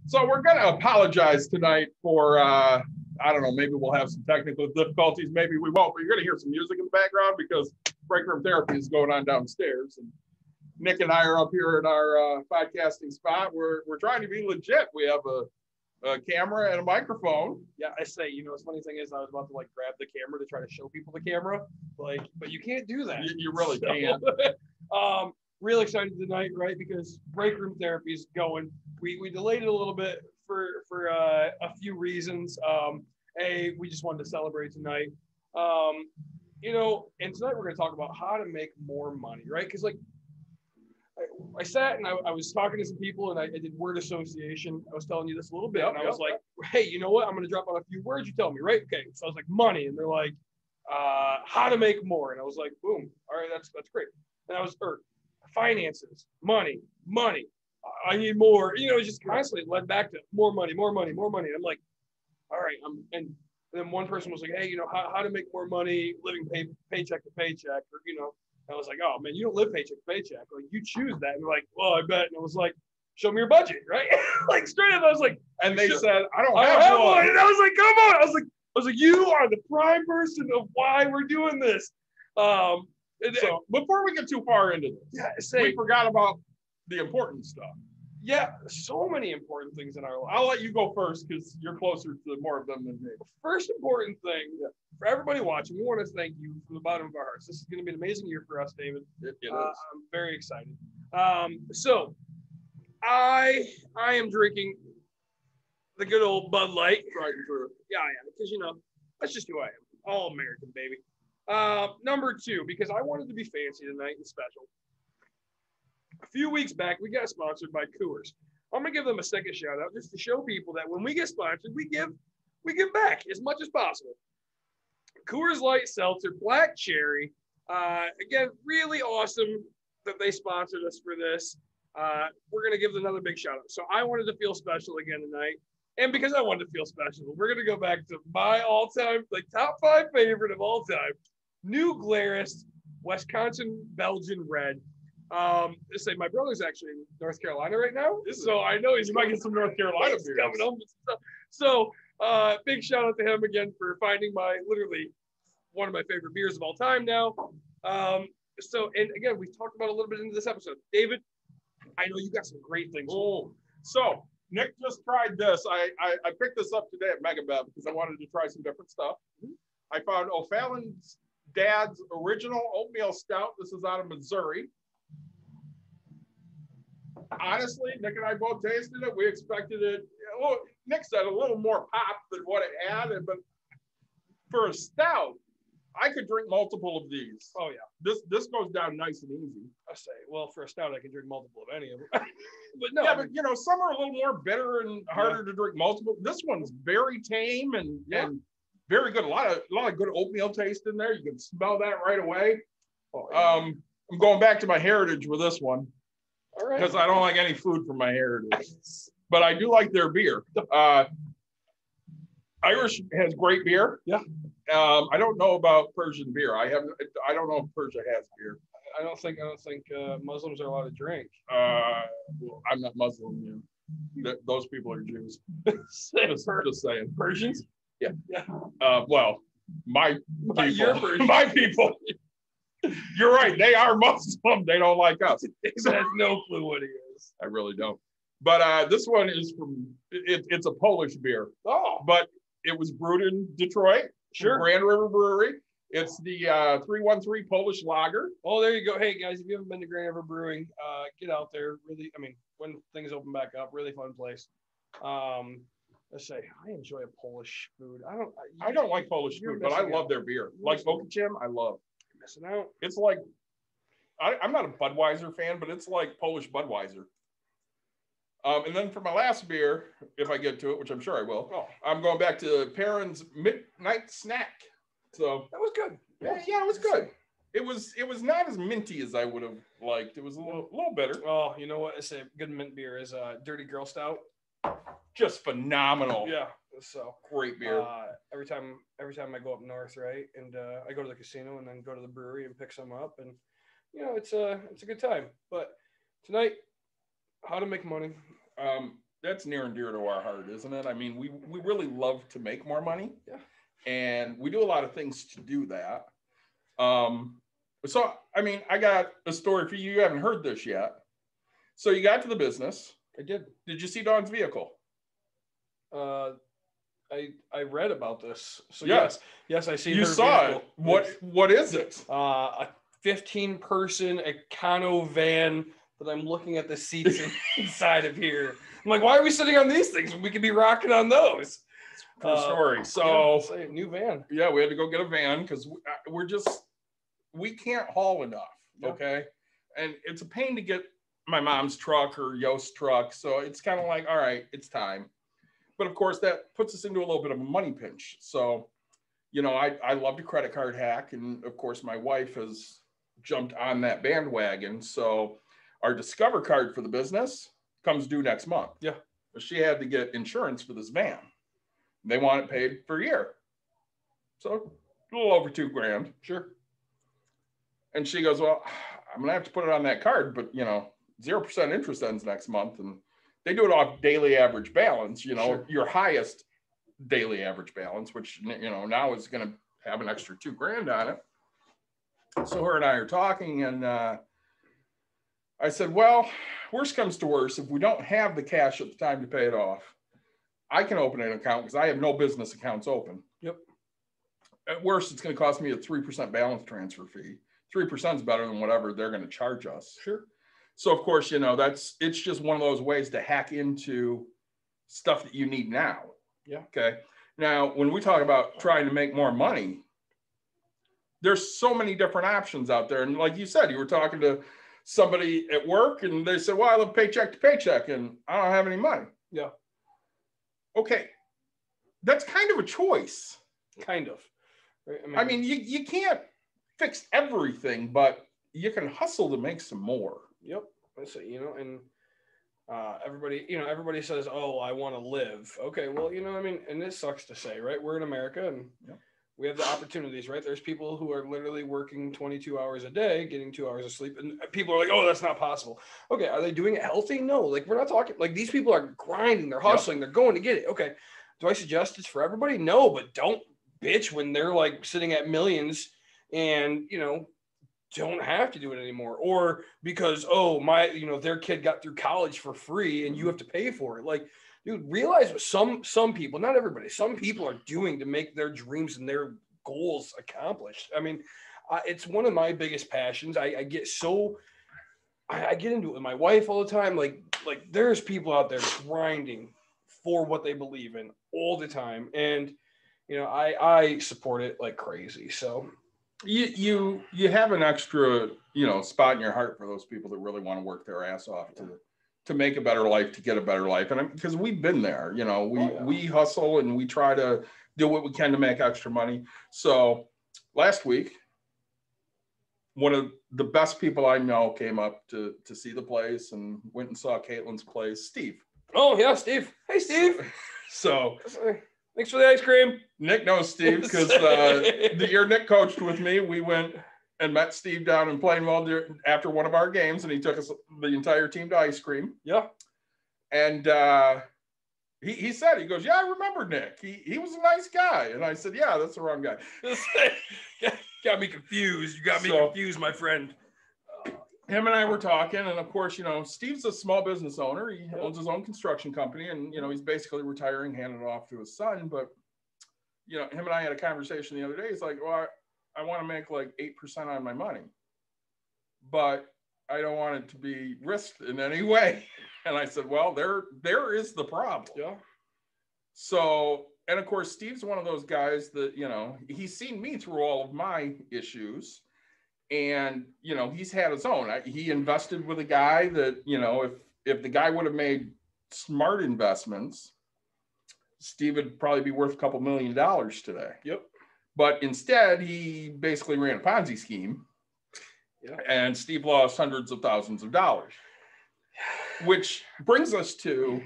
So we're going to apologize tonight for, I don't know, maybe we'll have some technical difficulties. Maybe we won't, but you're going to hear some music in the background because break room therapy is going on downstairs. And Nick and I are up here in our podcasting spot. We're trying to be legit. We have a camera and a microphone. Yeah, I say, you know, the funny thing is I was about to like grab the camera to try to show people the camera, like, but you can't do that. You really can't. Real excited tonight, right? Because break room therapy is going. We delayed it a little bit for a few reasons. We just wanted to celebrate tonight. You know, and tonight we're going to talk about how to make more money, right? Because like I sat and I was talking to some people and I did word association. I was telling you this a little bit, and I was like, hey, you know what? I'm going to drop out a few words. You tell me, right? Okay. So I was like, money, and they're like, how to make more, and I was like, boom. All right, that's great. And I was finances, money. I need more. You know, it's just constantly led back to more money. And I'm like, all right. And then one person was like, hey, you know, how to make more money living paycheck to paycheck, or, you know, I was like, oh man, you don't live paycheck to paycheck. Like, you choose that. And they're like, well, I bet. And I was like, show me your budget, right? Like, straight up, I was like, and they said, I don't have one. And I was like, come on. I was like, you are the prime person of why we're doing this. So before we get too far into this, we forgot about the important stuff. Yeah, so many important things in our life. I'll let you go first because you're closer to more of them than me. First important thing for everybody watching, we want to thank you from the bottom of our hearts. This is going to be an amazing year for us, David. It is. I'm very excited. So I am drinking the good old Bud Light. Right and true. Yeah, I am, because, you know, that's just who I am. All American, baby. Number two, because I wanted to be fancy tonight and special. A few weeks back, we got sponsored by Coors. I'm gonna give them a second shout out just to show people that when we get sponsored, we give back as much as possible. Coors Light Seltzer, Black Cherry. Again, really awesome that they sponsored us for this. We're gonna give them another big shout out. So I wanted to feel special again tonight. And because I wanted to feel special, we're gonna go back to my all-time, like top 5 favorite of all time. New Glarus, Wisconsin Belgian Red. Say my brother's actually in North Carolina right now, so I know you might get some North Carolina beers coming home with stuff. So big shout out to him again for finding literally one of my favorite beers of all time now. So, and again, we talked about a little bit into this episode. David, I know you got some great things. Oh, so Nick just tried this. I picked this up today at Megabev because I wanted to try some different stuff. I found O'Fallon's Dad's Original Oatmeal Stout. This is out of Missouri. Honestly, Nick and I both tasted it. We expected it. Nick said a little more pop than what it had, but for a stout, I could drink multiple of these. Oh yeah, this goes down nice and easy. I say, well, for a stout, I can drink multiple of any of them. But no, yeah, but you know, some are a little more bitter and harder to drink multiple. This one's very tame and very good. A lot of good oatmeal taste in there. You can smell that right away. Oh, yeah. I'm going back to my heritage with this one. All right. Because I don't like any food from my heritage, but I do like their beer. Irish has great beer. Yeah. I don't know about Persian beer. I don't know if Persia has beer. I don't think Muslims are allowed to drink. Well, I'm not Muslim. Those people are Jews. Just saying. Persians? Yeah. Well, my people. You're right. They are Muslim. They don't like us. He has no clue what he is. I really don't. But this one is it's a Polish beer. Oh. But it was brewed in Detroit. Sure. Grand River Brewery. It's the 313 Polish Lager. Oh, there you go. Hey, guys, if you haven't been to Grand River Brewing, get out there. Really, I mean, when things open back up, really fun place. Let's say I enjoy a Polish food. I don't like Polish food, but I love their beer. Like Okachim, I love. Missing out. It's like I'm not a Budweiser fan, but it's like Polish Budweiser. And then for my last beer, if I get to it, which I'm sure I will, I'm going back to Perrin's Midnight Snack. So that was good. Yeah, it was good. It was not as minty as I would have liked. It was a little bitter. Oh, you know what? I say good mint beer is Dirty Girl Stout. Just phenomenal. Yeah. So great beer. Every time I go up north, right, and I go to the casino and then go to the brewery and pick some up, and you know it's a good time. But tonight, how to make money. that's near and dear to our heart, isn't it? I mean, we really love to make more money. Yeah. And we do a lot of things to do that. So, I mean, I got a story for you. You haven't heard this yet. So you got to the business. I did. Did you see Dawn's vehicle? I read about this. So Yeah. yes, I see. You her saw vehicle. it. What is it? A 15-person Econo van that I'm looking at the seats inside of here. I'm like, why are we sitting on these things when we could be rocking on those? True story. So yeah, new van. Yeah, we had to go get a van because we can't haul enough. Yeah. Okay, and it's a pain to get my mom's truck or Yost's truck. So it's kind of like, all right, it's time. But of course, that puts us into a little bit of a money pinch. So, you know, I love to credit card hack. And of course, my wife has jumped on that bandwagon. So our Discover card for the business comes due next month. Yeah. But she had to get insurance for this van. They want it paid for a year. So a little over $2,000. Sure. And she goes, well, I'm going to have to put it on that card, but, you know, 0% interest ends next month. And they do it off daily average balance, you know, Sure. Your highest daily average balance, which, you know, now is going to have an extra $2,000 on it. So her and I are talking, and I said, well, worst comes to worst, if we don't have the cash at the time to pay it off, I can open an account because I have no business accounts open. Yep. At worst, it's going to cost me a 3% balance transfer fee. 3% is better than whatever they're going to charge us. Sure. So of course, you know, it's just one of those ways to hack into stuff that you need now. Yeah. Okay. Now, when we talk about trying to make more money, there's so many different options out there. And like you said, you were talking to somebody at work and they said, well, I live paycheck to paycheck and I don't have any money. Yeah. Okay. That's kind of a choice. Kind of. Right? I mean, you can't fix everything, but you can hustle to make some more. Yep. That's it, you know, and everybody says, oh, I want to live. Okay, well, you know, I mean, and this sucks to say, right? We're in America and Yep. We have the opportunities, right? There's people who are literally working 22 hours a day, getting 2 hours of sleep. And people are like, oh, that's not possible. Okay, are they doing it healthy? No, like we're not talking, like these people are grinding, they're hustling, They're going to get it. Okay, do I suggest it's for everybody? No, but don't bitch when they're like sitting at millions and, you know, don't have to do it anymore. Or because, oh, their kid got through college for free and you have to pay for it. Like, dude, realize what some people, not everybody, some people are doing to make their dreams and their goals accomplished. I mean, it's one of my biggest passions. I get into it with my wife all the time. Like there's people out there grinding for what they believe in all the time. And, you know, I support it like crazy. So you have an extra, you know, spot in your heart for those people that really want to work their ass off to make a better life, to get a better life. And because we've been there, you know, we hustle and we try to do what we can to make extra money. So last week, one of the best people I know came up to see the place and went and saw Caitlin's place, Steve. Oh yeah, Steve. Hey, Steve. So thanks for the ice cream. Nick knows Steve because the year Nick coached with me, we went and met Steve down in Plainwell after one of our games, and he took us the entire team to ice cream. Yeah. And he said, he goes, yeah, I remember Nick. He was a nice guy. And I said, yeah, that's the wrong guy. Got me confused. You got me confused, my friend. Him and I were talking, and of course, you know, Steve's a small business owner. He owns his own construction company, and, you know, he's basically retiring, handing it off to his son. But, you know, him and I had a conversation the other day. He's like, well, I want to make like 8% on my money, but I don't want it to be risked in any way. And I said, well, there is the problem. Yeah. So, and of course, Steve's one of those guys that, you know, he's seen me through all of my issues. And, you know, he's had his own. He invested with a guy that, you know, if the guy would have made smart investments, Steve would probably be worth a couple $1 million today. Yep. But instead, he basically ran a Ponzi scheme. Yeah. And Steve lost hundreds of thousands of dollars. Which brings us to,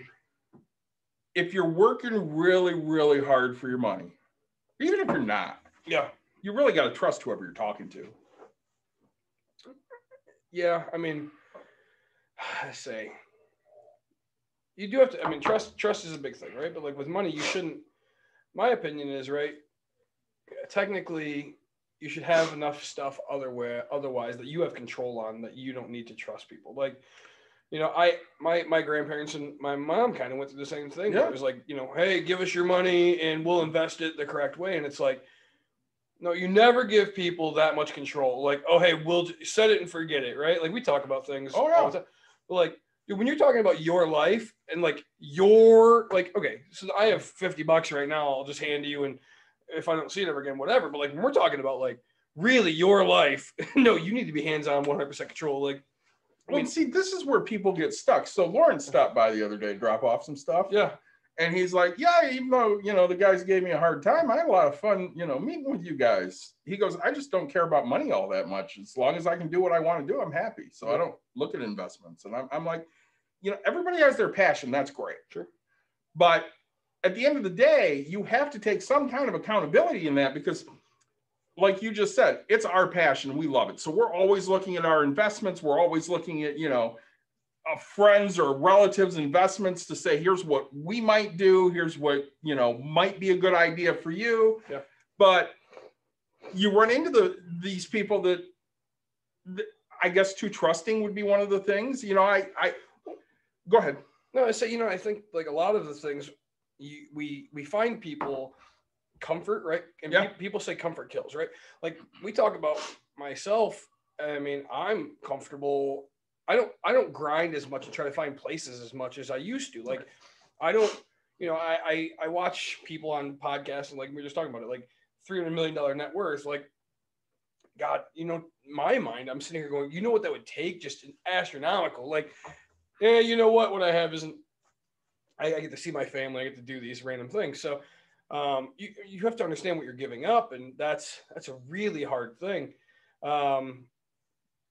if you're working really, really hard for your money, even if you're not, you really got to trust whoever you're talking to. Yeah, I mean, I say, you do have to, I mean, trust is a big thing, right? But like with money, you shouldn't, my opinion is, right, technically you should have enough stuff otherwise that you have control on, that you don't need to trust people. Like, you know, my grandparents and my mom kind of went through the same thing. Yeah. It was like, you know, hey, give us your money and we'll invest it the correct way. And it's like, no, you never give people that much control. Like, oh, hey, we'll set it and forget it, right? Like we talk about things Oh, yeah. all the time. But like, dude, when you're talking about your life and like your, like, okay, so I have $50 right now, I'll just hand to you, and if I don't see it ever again, whatever. But like when we're talking about like really your life, no, you need to be hands-on, 100% control. Like, I mean, Well, see, this is where people get stuck. So Lawrence stopped by the other day to drop off some stuff. yeah, And he's like, yeah, even though, you know, the guys gave me a hard time, I had a lot of fun, you know, meeting with you guys. He goes, I just don't care about money all that much. As long as I can do what I want to do, I'm happy. So I don't look at investments. And I'm like, you know, everybody has their passion. That's great. Sure. But at the end of the day, you have to take some kind of accountability in that, because like you just said, it's our passion. We love it. So we're always looking at our investments. We're always looking at, you know, friends or relatives' investments to say, here's what we might do. Here's what, you know, might be a good idea for you. Yeah. But you run into these people that I guess too trusting would be one of the things, you know, I go ahead. No, I say, you know, I think like a lot of the things we find people comfort, right? And people say comfort kills, right? Like we talk about myself. I mean, I'm comfortable. I don't grind as much and try to find places as much as I used to. Like I don't, you know, I watch people on podcasts and like we were just talking about it, like $300 million net worth. Like, God, you know, my mind, I'm sitting here going, you know what that would take? Just an astronomical. Like, yeah, you know what I have isn't. I get to see my family. I get to do these random things. So you have to understand what you're giving up, and that's a really hard thing.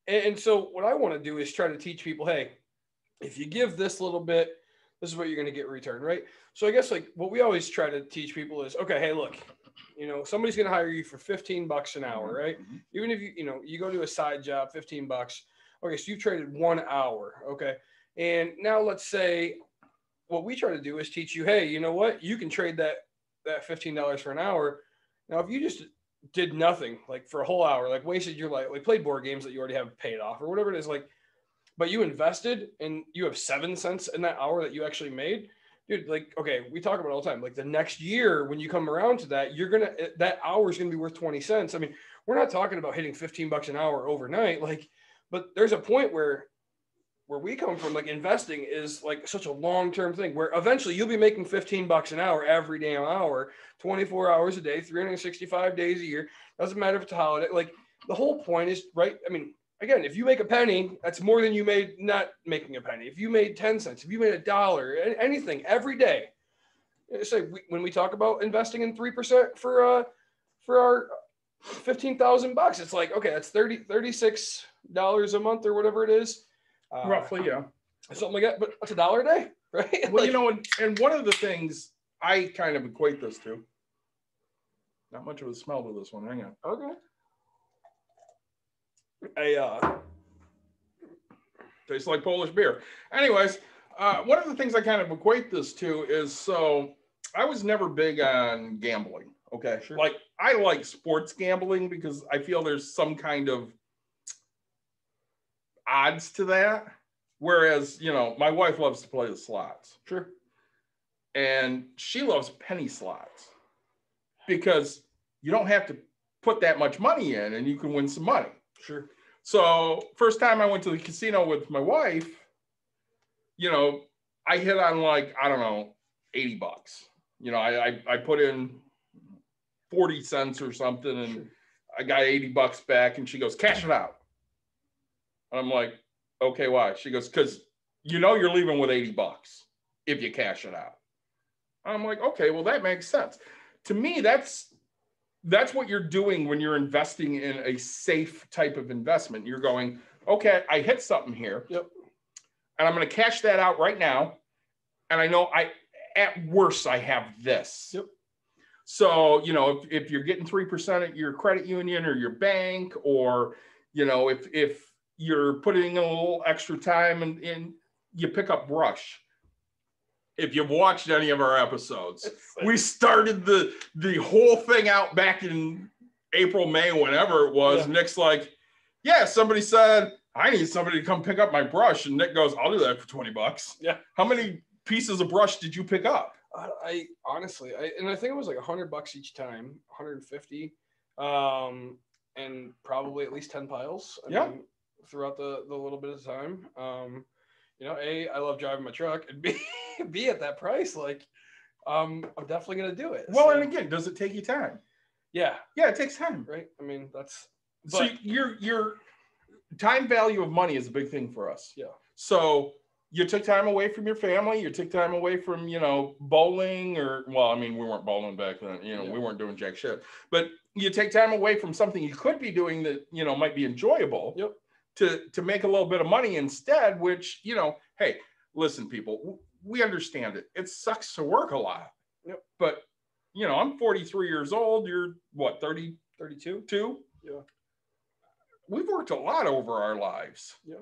And so what I want to do is try to teach people, hey, if you give this little bit, this is what you're going to get in return, right? So I guess like what we always try to teach people is, okay, hey, look, you know, somebody's going to hire you for $15 an hour, right? Mm-hmm. Even if you go to a side job, $15. Okay, so you've traded 1 hour, okay? And now let's say what we try to do is teach you, hey, you know what? You can trade that $15 for an hour. Now, if you just did nothing, like for a whole hour, like wasted your life, like played board games that you already have paid off or whatever it is, like, but you invested and you have 7 cents in that hour that you actually made, dude, like, okay, we talk about it all the time. Like the next year, when you come around to that, that hour is going to be worth 20 cents. I mean, we're not talking about hitting $15 an hour overnight. Like, but there's a point where we come from, like investing is like such a long-term thing where eventually you'll be making $15 an hour every damn hour, 24 hours a day, 365 days a year. Doesn't matter if it's a holiday. Like the whole point is, right? I mean, again, if you make a penny, that's more than you made not making a penny. If you made 10 cents, if you made $1, anything every day. So when we talk about investing in 3% for our 15,000 bucks, it's like, okay, that's $36 a month or whatever it is. Roughly, yeah. Something like that, but that's $1 a day, right? Well, like, you know, and one of the things I kind of equate this to, not much of a smell to this one. Hang on. Okay. Tastes like Polish beer. Anyways, one of the things I kind of equate this to is, so I was never big on gambling. Okay. Sure. Like I like sports gambling because I feel there's some kind of odds to that. Whereas, you know, my wife loves to play the slots. Sure. And she loves penny slots because you don't have to put that much money in and you can win some money. Sure. So first time I went to the casino with my wife, you know, I hit on like, I don't know, $80. You know, I put in 40 cents or something and sure. I got $80 back and she goes, cash it out. And I'm like, okay, why? She goes, because you know you're leaving with $80 if you cash it out. I'm like, okay, well, that makes sense. To me, that's what you're doing when you're investing in a safe type of investment. You're going, okay, I hit something here. Yep. And I'm going to cash that out right now. And I know at worst, I have this. Yep. So, you know, if you're getting 3% at your credit union or your bank, or, you know, if you're putting in a little extra time and you pick up brush, if you've watched any of our episodes, we started the whole thing out back in April, May, whenever it was. Yeah. Nick's like, yeah, somebody said, I need somebody to come pick up my brush. And Nick goes, I'll do that for $20. Yeah. How many pieces of brush did you pick up? I honestly, I think it was like $100 each time, 150, and probably at least 10 piles. I mean, throughout the little bit of time. You know, A, I love driving my truck, and B at that price, like, I'm definitely gonna do it. Well, and again, does it take you time? Yeah, it takes time, right? I mean, that's so your time value of money is a big thing for us. Yeah. So you took time away from your family. You took time away from, you know, bowling or, well, I mean, we weren't bowling back then. You know, we weren't doing jack shit. But you take time away from something you could be doing that, you know, might be enjoyable. Yep. To make a little bit of money instead, which, you know, hey, listen, people, we understand it. It sucks to work a lot. Yep. But, you know, I'm 43 years old. You're what, 30, 32? 2? Yeah. We've worked a lot over our lives. Yeah.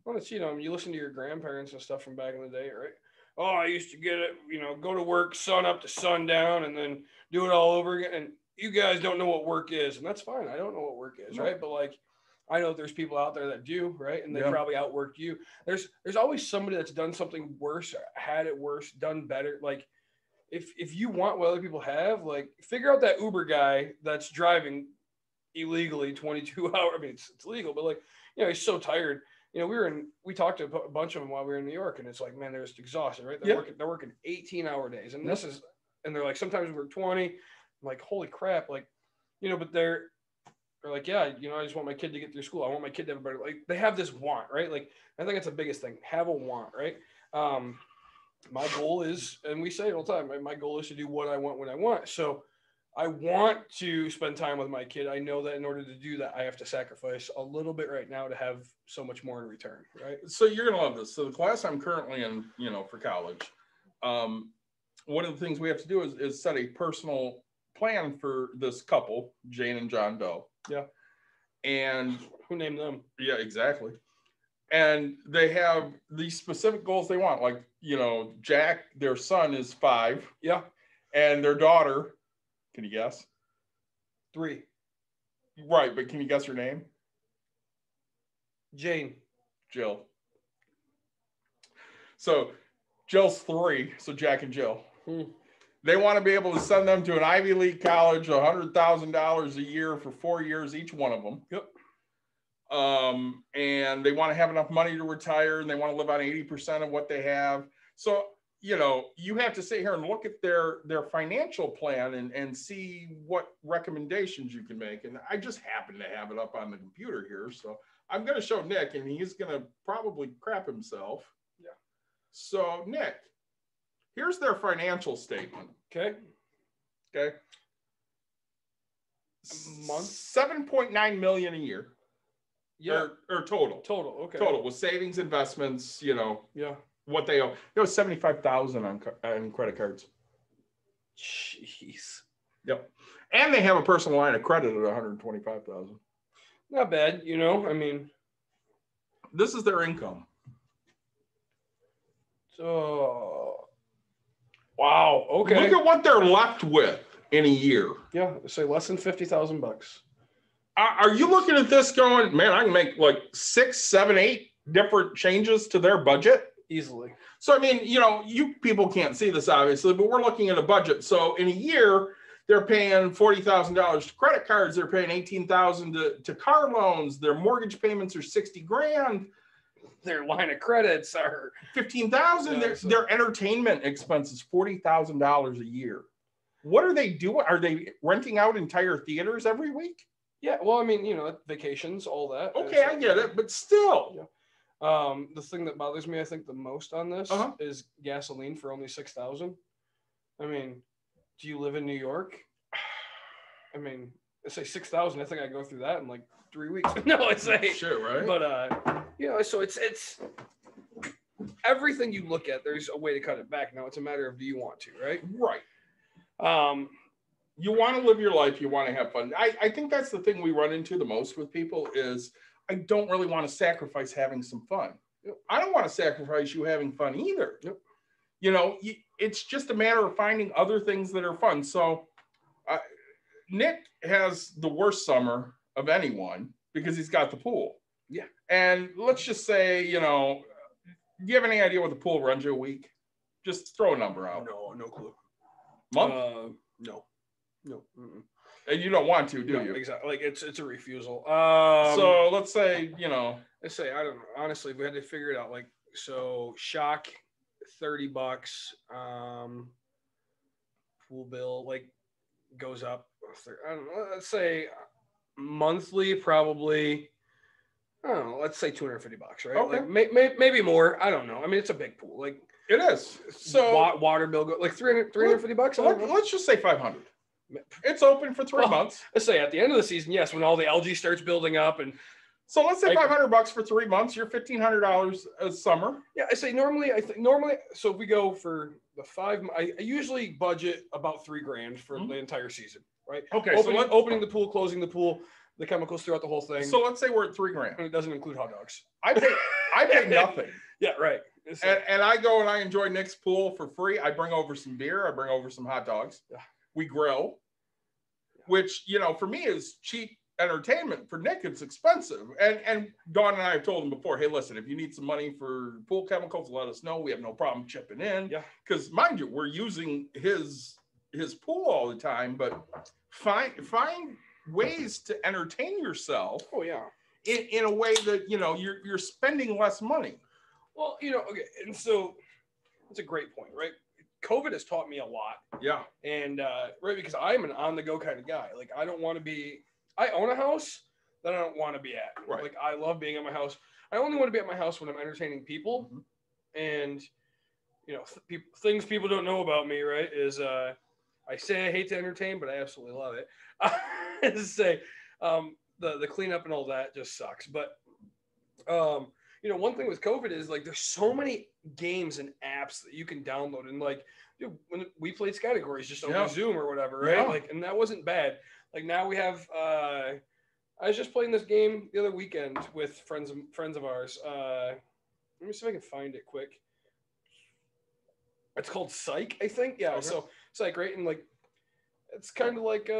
Well, it's, you know, you listen to your grandparents and stuff from back in the day, right? Oh, I used to get it, you know, go to work, sun up to sundown, and then do it all over again. And you guys don't know what work is. And that's fine. I don't know what work is, right? But like, I know there's people out there that do, right? And they probably outworked you. There's always somebody that's done something worse, had it worse, done better. Like, if you want what other people have, like, figure out that Uber guy that's driving illegally 22 hours. I mean, it's legal, but like, you know, he's so tired. You know, we talked to a bunch of them while we were in New York, and it's like, man, they're just exhausted, right? They're working 18-hour days, and and they're like, sometimes we work 20. I'm like, holy crap, like, you know, but they're like, yeah, you know, I just want my kid to get through school. I want my kid to have a better, like, they have this want, right? Like, I think that's the biggest thing. Have a want, right? My goal is, and we say it all the time, my goal is to do what I want when I want. So I want to spend time with my kid. I know that in order to do that, I have to sacrifice a little bit right now to have so much more in return, right? So you're going to love this. So the class I'm currently in, you know, for college, one of the things we have to do is set a personal plan for this couple, Jane and John Doe. Yeah. And who named them? Yeah, exactly. And they have these specific goals they want. Like, you know, Jack, their son, is 5. Yeah. And their daughter, can you guess? 3. Right, but can you guess her name? Jane. Jill. So Jill's 3, so Jack and Jill. They want to be able to send them to an Ivy League college, $100,000 a year for 4 years, each one of them. Yep. And they want to have enough money to retire, and they want to live on 80% of what they have. So, you know, you have to sit here and look at their financial plan and see what recommendations you can make. And I just happen to have it up on the computer here. So I'm going to show Nick, and he's going to probably crap himself. Yeah. So, Nick, here's their financial statement. Okay. Okay. A month? $7.9 million a year. Yeah. Or total. Total. Okay. Total with savings, investments, you know. Yeah. What they owe. It was $75,000 on credit cards. Jeez. Yep. And they have a personal line of credit at $125,000. Not bad, you know. I mean, this is their income. So, wow. Okay. Look at what they're left with in a year. Yeah, say less than $50,000. Are you looking at this going, man, I can make like 6, 7, 8 different changes to their budget? Easily. So, I mean, you know, you people can't see this obviously, but we're looking at a budget. So in a year, they're paying $40,000 to credit cards. They're paying $18,000 to car loans. Their mortgage payments are $60,000. Their line of credits are $15,000. Yeah, their entertainment expenses $40,000 a year. What are they doing? Are they renting out entire theaters every week? Yeah, well, I mean, you know, vacations, all that. Okay, I get it, but still. Yeah. The thing that bothers me, I think, the most on this is gasoline for only $6,000. I mean, do you live in New York? I mean, I say $6,000. I think I go through that in like 3 weeks. No, it's like shit, right? But you know, so it's everything you look at. There's a way to cut it back. Now it's a matter of do you want to, right? Right. You want to live your life. You want to have fun. I think that's the thing we run into the most with people is I don't really want to sacrifice having some fun. Yep. I don't want to sacrifice you having fun either. Yep. you know, it's just a matter of finding other things that are fun. So Nick has the worst summer of anyone because he's got the pool. Yeah. And let's just say, you know, do you have any idea what the pool runs you a week? Just throw a number out. No clue. Month? No. Mm-mm. And you don't want to, do you? Exactly. Like it's a refusal. So let's say, you know. Let's say, I don't know. Honestly, if we had to figure it out, like, so shock, $30. Pool bill, like, goes up. I don't know. Let's say monthly, probably, I don't know. Let's say $250, right? Okay. Like, maybe more. I don't know. I mean, it's a big pool. Like, it is. So water bill go like $350. Let's just say 500. It's open for 3 months. Let's say at the end of the season, yes, when all the algae starts building up, and so let's say $500 for 3 months. You're $1,500 a summer. Yeah, I say normally. So if we go for the 5, I usually budget about $3,000 for the entire season, right? Okay. Opening the pool, closing the pool, the chemicals throughout the whole thing. So let's say we're at $3,000. And it doesn't include hot dogs. I pay nothing. Yeah, right. And I go and I enjoy Nick's pool for free. I bring over some beer. I bring over some hot dogs. Yeah. We grill, which, you know, for me is cheap entertainment. For Nick, it's expensive. And Dawn and I have told him before, hey, listen, if you need some money for pool chemicals, let us know. We have no problem chipping in. Yeah. Because mind you, we're using his pool all the time, but find ways to entertain yourself. Oh yeah. In a way that, you know, you're spending less money. Well, you know, okay, and so that's a great point, right? COVID has taught me a lot. Yeah. And right, because I'm an on-the-go kind of guy. Like, I don't want to be. I own a house that I don't want to be at. Right. Like, I love being at my house. I only want to be at my house when I'm entertaining people. Mm-hmm. And you know, things people don't know about me, right? Is I say I hate to entertain, but I absolutely love it. I say the cleanup and all that just sucks. But you know, one thing with COVID is, like, there's so many games and apps that you can download, and like, dude, when we played categories just over Zoom or whatever, right? Yeah. Like, and that wasn't bad. Like, now we have I was just playing this game the other weekend with friends of ours. Let me see if I can find it quick. It's called Psych, I think. Yeah. Okay. So Psych, right? And like, it's kind of like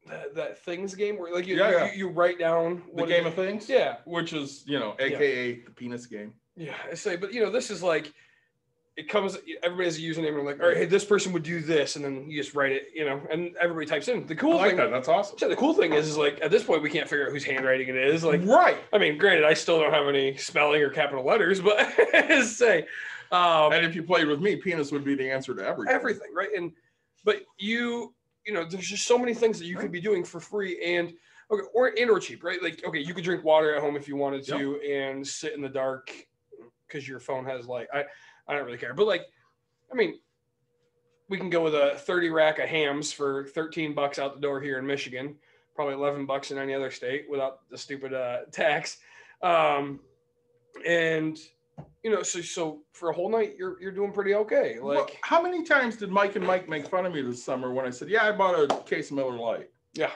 that things game where, like, you write down the game of things. Yeah. Which is, you know, AKA the penis game. Yeah. I say, but you know, this is like, it comes, everybody has a username, and like, all right, hey, this person would do this, and then you just write it, you know, and everybody types in. The cool thing, that's awesome. Yeah, the cool thing is like, at this point, we can't figure out whose handwriting it is. Like, right. I mean, granted, I still don't have any spelling or capital letters, but say, and if you played with me, penis would be the answer to everything. Everything, right? But you know, there's just so many things that you could be doing for free and or cheap, right? Like, okay, you could drink water at home if you wanted to, and sit in the dark because your phone has light. I don't really care, but like, I mean, we can go with a 30 rack of hams for $13 out the door here in Michigan, probably $11 in any other state without the stupid tax, and you know, so for a whole night, you're doing pretty okay. Like, well, how many times did Mike and Mike make fun of me this summer when I said, yeah, I bought a case of Miller Lite? Yeah.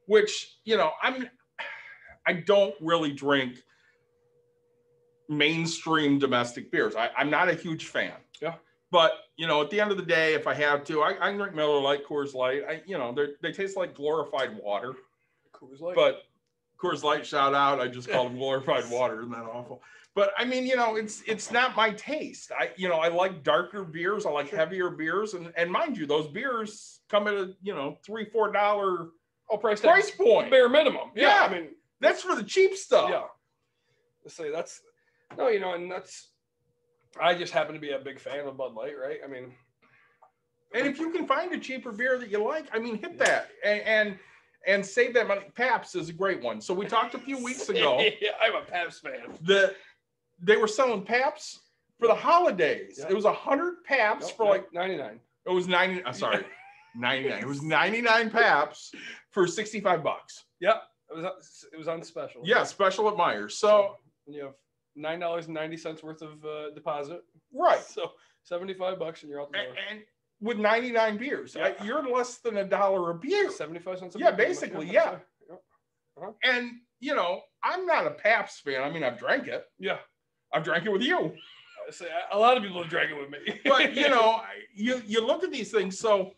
Which, you know, I don't really drink mainstream domestic beers. I'm not a huge fan. Yeah. But, you know, at the end of the day, if I have to, I can drink Miller Lite, Coors Light. You know, they taste like glorified water. Coors Light. But Coors Light, shout out. I just called them glorified water. Isn't that awful? But I mean, you know, it's not my taste. I like darker beers. I like heavier beers. And mind you, those beers come at a, you know, $3-4 price point. Bare minimum. Yeah. I mean, that's for the cheap stuff. Yeah. Let's say that's, no, you know, and that's, I just happen to be a big fan of Bud Light, right? I mean, and if you can find a cheaper beer that you like, I mean, hit that and save that money. Pabst is a great one. So we talked a few weeks ago. Yeah, I'm a Pabst fan. They were selling Pabst for the holidays. Yep. It was 100 Pabst for like 99. It was 90. I'm sorry, 99. It was 99 Pabst for $65. Yep, it was on special. Yeah, special at Myers. So you have $9.90 worth of deposit. Right. So $75 and you're out the door. And with 99 beers, you're less than $1 a beer. 75 cents. Yeah, basically, yeah. Uh-huh. And you know, I'm not a Pabst fan. I mean, I've drank it. Yeah. I've drank it with you. So a lot of people have drank it with me. But you look at these things. So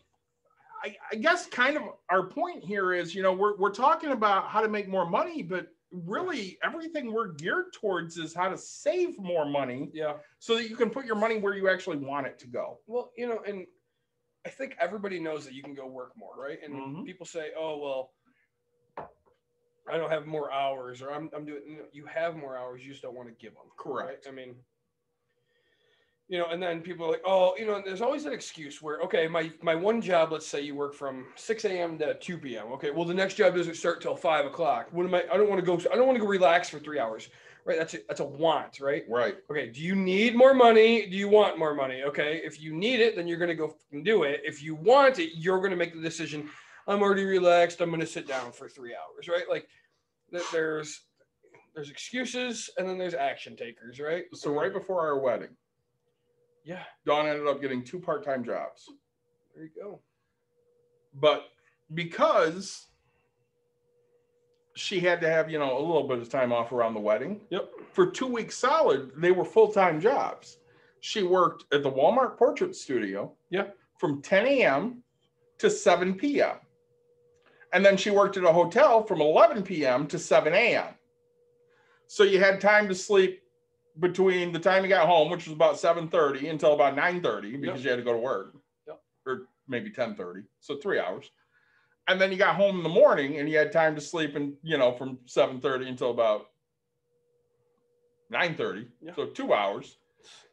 I guess kind of our point here is, we're talking about how to make more money, but really everything we're geared towards is how to save more money. Yeah. So that you can put your money where you actually want it to go. Well, and I think everybody knows that you can go work more, right? And people say, oh, well, I don't have more hours, or I'm doing, you have more hours, you just don't want to give them. Correct. Right? I mean, and then people are like, oh, there's always that excuse where, okay, my one job, let's say you work from 6 a.m. to 2 p.m. Okay, well, the next job doesn't start till 5 o'clock. I don't want to go relax for 3 hours, right? That's a want, right? Right. Okay, do you need more money? Do you want more money? Okay, if you need it, then you're going to go do it. If you want it, you're going to make the decision, I'm already relaxed, I'm going to sit down for 3 hours, right? Like, there's excuses, and then there's action takers, right? So right before our wedding, yeah, Dawn ended up getting 2 part-time jobs. There you go. But because she had to have, a little bit of time off around the wedding. Yep. For 2 weeks solid, they were full-time jobs. She worked at the Walmart portrait studio. Yeah. From 10 a.m. to 7 p.m. And then she worked at a hotel from 11 p.m. to 7 a.m. So you had time to sleep between the time you got home, which was about 7:30, until about 9:30 because you had to go to work. Yep. Or maybe 10:30. So 3 hours. And then you got home in the morning and you had time to sleep from 7:30 until about 9:30. Yeah. So 2 hours.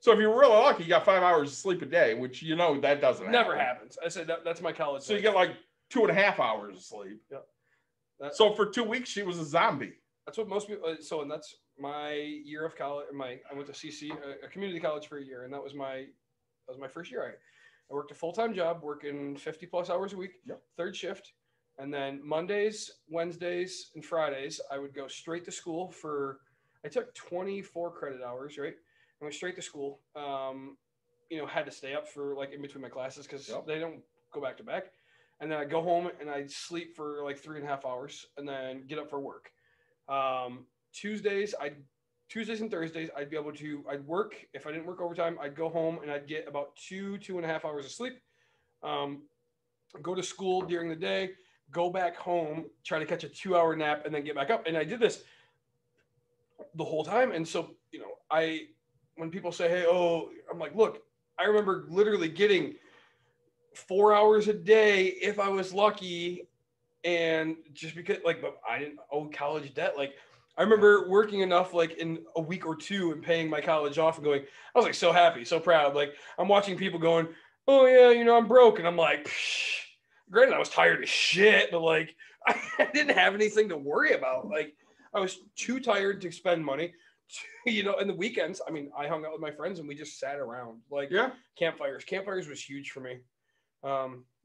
So if you're really lucky, you got 5 hours of sleep a day, which that doesn't never happens. I said that's my college. So you get like 2.5 hours of sleep. Yeah. So for 2 weeks, she was a zombie. That's what most people. So, and that's my year of college. I went to CC, a community college, for a year, and that was my first year. I worked a full-time job, working 50 plus hours a week, third shift, and then Mondays, Wednesdays, and Fridays I would go straight to school I took 24 credit hours, right? I went straight to school. Had to stay up for like in between my classes because they don't go back to back. And then I'd go home and I'd sleep for like 3.5 hours and then get up for work. Tuesdays and Thursdays, I'd work. If I didn't work overtime, I'd go home and I'd get about 2.5 hours of sleep. Go to school during the day, go back home, try to catch a 2-hour nap, and then get back up. And I did this the whole time. And so, when people say, hey, I'm like, look, I remember literally getting 4 hours a day if I was lucky. And just because but I didn't owe college debt. Like I remember working enough like in a week or two and paying my college off and going, I was like so happy, so proud. Like I'm watching people going, oh yeah, I'm broke. And I'm like, psh. Granted, I was tired as shit, but like I didn't have anything to worry about. Like I was too tired to spend money. In the weekends, I hung out with my friends and we just sat around like campfires. Campfires was huge for me.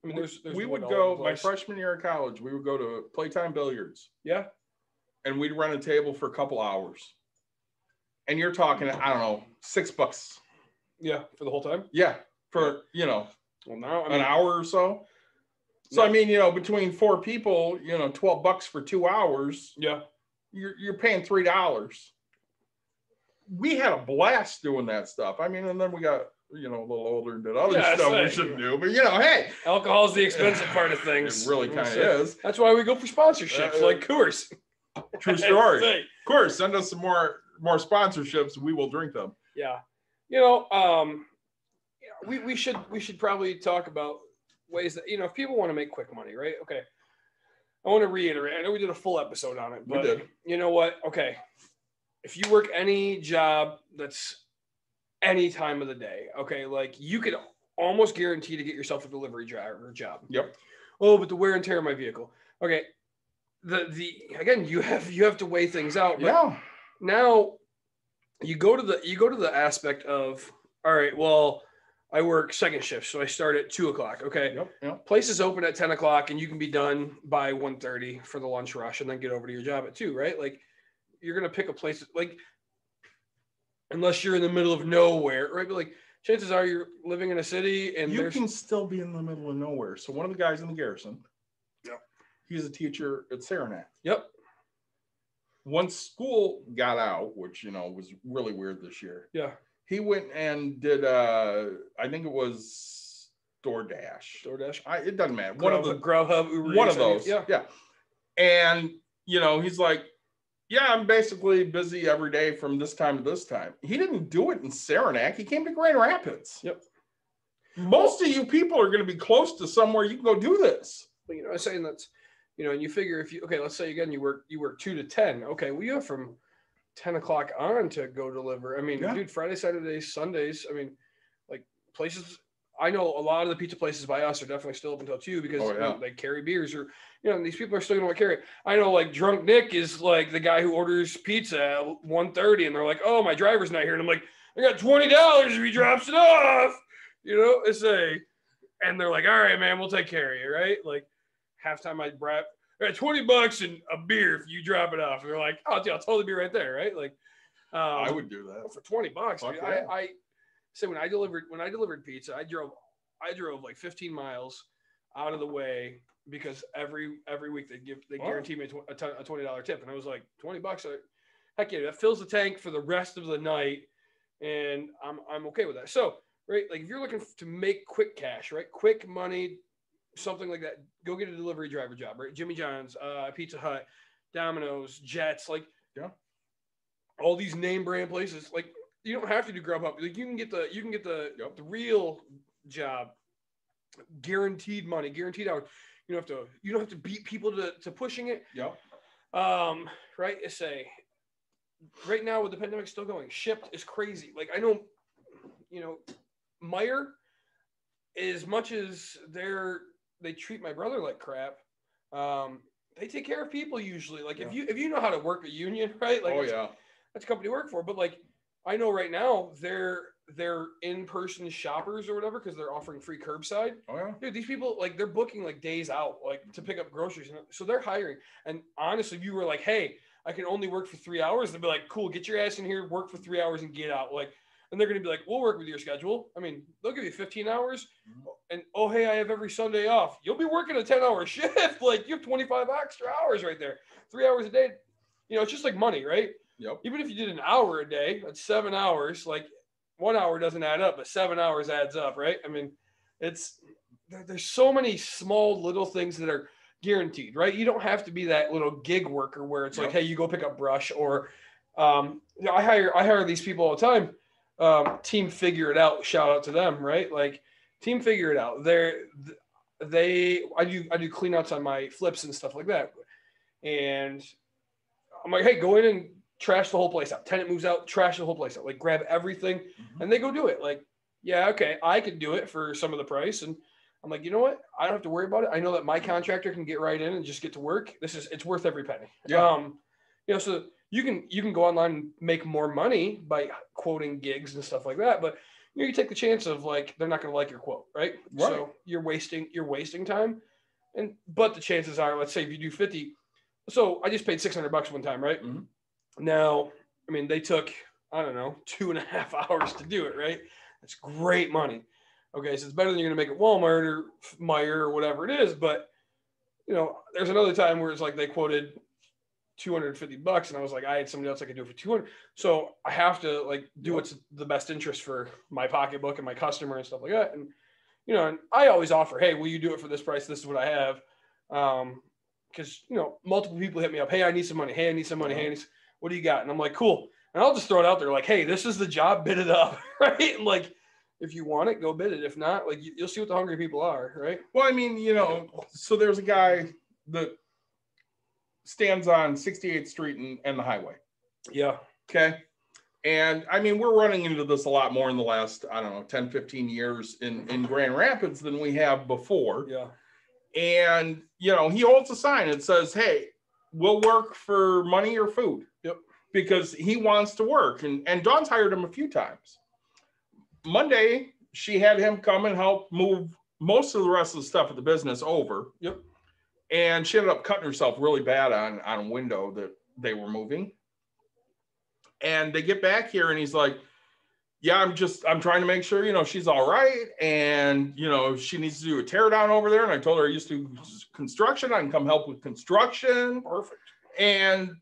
We would go my freshman year of college. We would go to playtime billiards. Yeah, and we'd rent a table for a couple hours. And you're talking, I don't know, $6. Yeah, for the whole time. Yeah, for well, now an hour or so. So between 4 people, $12 for 2 hours. Yeah, you're paying $3. We had a blast doing that stuff. And then we got a little older and did other stuff we shouldn't do. But hey, alcohol is the expensive part of things. It really kind of is. That's why we go for sponsorships like Coors. True story. Of course, send us some more sponsorships. We will drink them. Yeah, we should probably talk about ways that if people want to make quick money, right? Okay, I want to reiterate. I know we did a full episode on it, but we did. You know what? Okay, if you work any job that's any time of the day, okay, like you could almost guarantee to get yourself a delivery driver job. Yep. Oh, but the wear and tear of my vehicle. Okay. Again, you have to weigh things out. But now you go to the aspect of, all right, well, I work second shift, so I start at 2:00. Okay. Yep. Place is open at 10:00 and you can be done by 1:30 for the lunch rush and then get over to your job at 2, right? Like you're going to pick a place like, unless you're in the middle of nowhere, right? But like chances are you're living in a city and you can still be in the middle of nowhere. So one of the guys in the garrison, he's a teacher at Saranac. Yep. Once school got out, which, was really weird this year. Yeah. He went and did, I think it was DoorDash. It doesn't matter. One of the Grubhub, Uber one Eats, of those. Yeah. And, he's like, yeah, I'm basically busy every day from this time to this time. He didn't do it in Saranac. He came to Grand Rapids. Yep. Most of you people are going to be close to somewhere you can go do this. But, I'm saying that's, and you figure let's say again, you work 2 to 10. Okay. Well, you have from 10 o'clock on to go deliver. I mean, dude, Friday, Saturdays, Sundays. I mean, like places, I know a lot of the pizza places by us are definitely still open until 2 because they carry beers or, these people are still going to carry it. I know like Drunk Nick is like the guy who orders pizza at 1:30 and they're like, oh, my driver's not here. And I'm like, I got $20 if he drops it off. And they're like, all right, man, we'll take care of you. Right. Like halftime I got $20 and a beer if you drop it off. And they're like, oh, dude, I'll totally be right there. Right. Like, I would do that for $20. Dude, I say when I delivered pizza, I drove like 15 miles out of the way because every week they guarantee me a $20 tip, and I was like $20. Heck yeah, that fills the tank for the rest of the night, and I'm okay with that. So right, like if you're looking to make quick cash, right, quick money, something like that, go get a delivery driver job, right? Jimmy John's, Pizza Hut, Domino's, Jets, like all these name brand places, like. You don't have to do Grubhub. Like you can get the real job, guaranteed money, guaranteed hours. You don't have to beat people to pushing it. Yep. Right. Right now with the pandemic still going, Shipped is crazy. Like I know, Meijer, as much as they treat my brother like crap, they take care of people usually. Like if you know how to work a union, right? Like that's a company to work for. But like I know right now they're in-person shoppers or whatever because they're offering free curbside. Oh yeah, dude, these people like they're booking like days out like to pick up groceries, so they're hiring. And honestly, if you were like, hey, I can only work for 3 hours, they'd be like, cool, get your ass in here, work for 3 hours, and get out. Like, and they're gonna be like, we'll work with your schedule. I mean, they'll give you 15 hours, and oh hey, I have every Sunday off. You'll be working a 10-hour shift. Like you have 25 extra hours right there, 3 hours a day. It's just like money, right? Yep. Even if you did an hour a day, that's 7 hours. Like 1 hour doesn't add up, but 7 hours adds up, right? I mean, there's so many small little things that are guaranteed, right? You don't have to be that little gig worker where it's like, hey, you go pick up brush or I hire these people all the time. Team Figure It Out, shout out to them, right? Like Team Figure It Out. I do clean outs on my flips and stuff like that. And I'm like, hey, go in and trash the whole place out. Tenant moves out, trash the whole place out. Like grab everything, and they go do it. Like, yeah, okay, I can do it for some of the price. And I'm like, you know what? I don't have to worry about it. I know that my contractor can get right in and just get to work. It's worth every penny. Yeah. So you can go online and make more money by quoting gigs and stuff like that. But you take the chance of like they're not going to like your quote, right? So you're wasting time. But the chances are, let's say if you do 50. So I just paid $600 one time, right? Now, I mean, they took, I don't know, 2.5 hours to do it, right? That's great money. Okay, so it's better than you're going to make at Walmart or Meijer or whatever it is. But, there's another time where it's like they quoted $250 and I was like, I had somebody else I could do it for 200. So I have to like do what's the best interest for my pocketbook and my customer and stuff like that. And, and I always offer, hey, will you do it for this price? This is what I have. Because, multiple people hit me up. Hey, I need some money. Hey, I need some money. Hey, what do you got? And I'm like, cool. And I'll just throw it out there like, hey, this is the job, bid it up, right? And like, if you want it, go bid it. If not, like you'll see what the hungry people are, right? Well, I mean, so there's a guy that stands on 68th Street and the highway. Yeah. Okay. And I mean, we're running into this a lot more in the last, 10, 15 years in Grand Rapids than we have before. Yeah. And, he holds a sign that says, hey, we'll work for money or food. Yep. Because he wants to work. And Dawn's hired him a few times. Monday, she had him come and help move most of the rest of the stuff at the business over. Yep. And she ended up cutting herself really bad on a window that they were moving. And they get back here and he's like, yeah, I'm trying to make sure, she's all right. And, she needs to do a tear down over there. And I told her I used to do construction. I can come help with construction. Perfect. And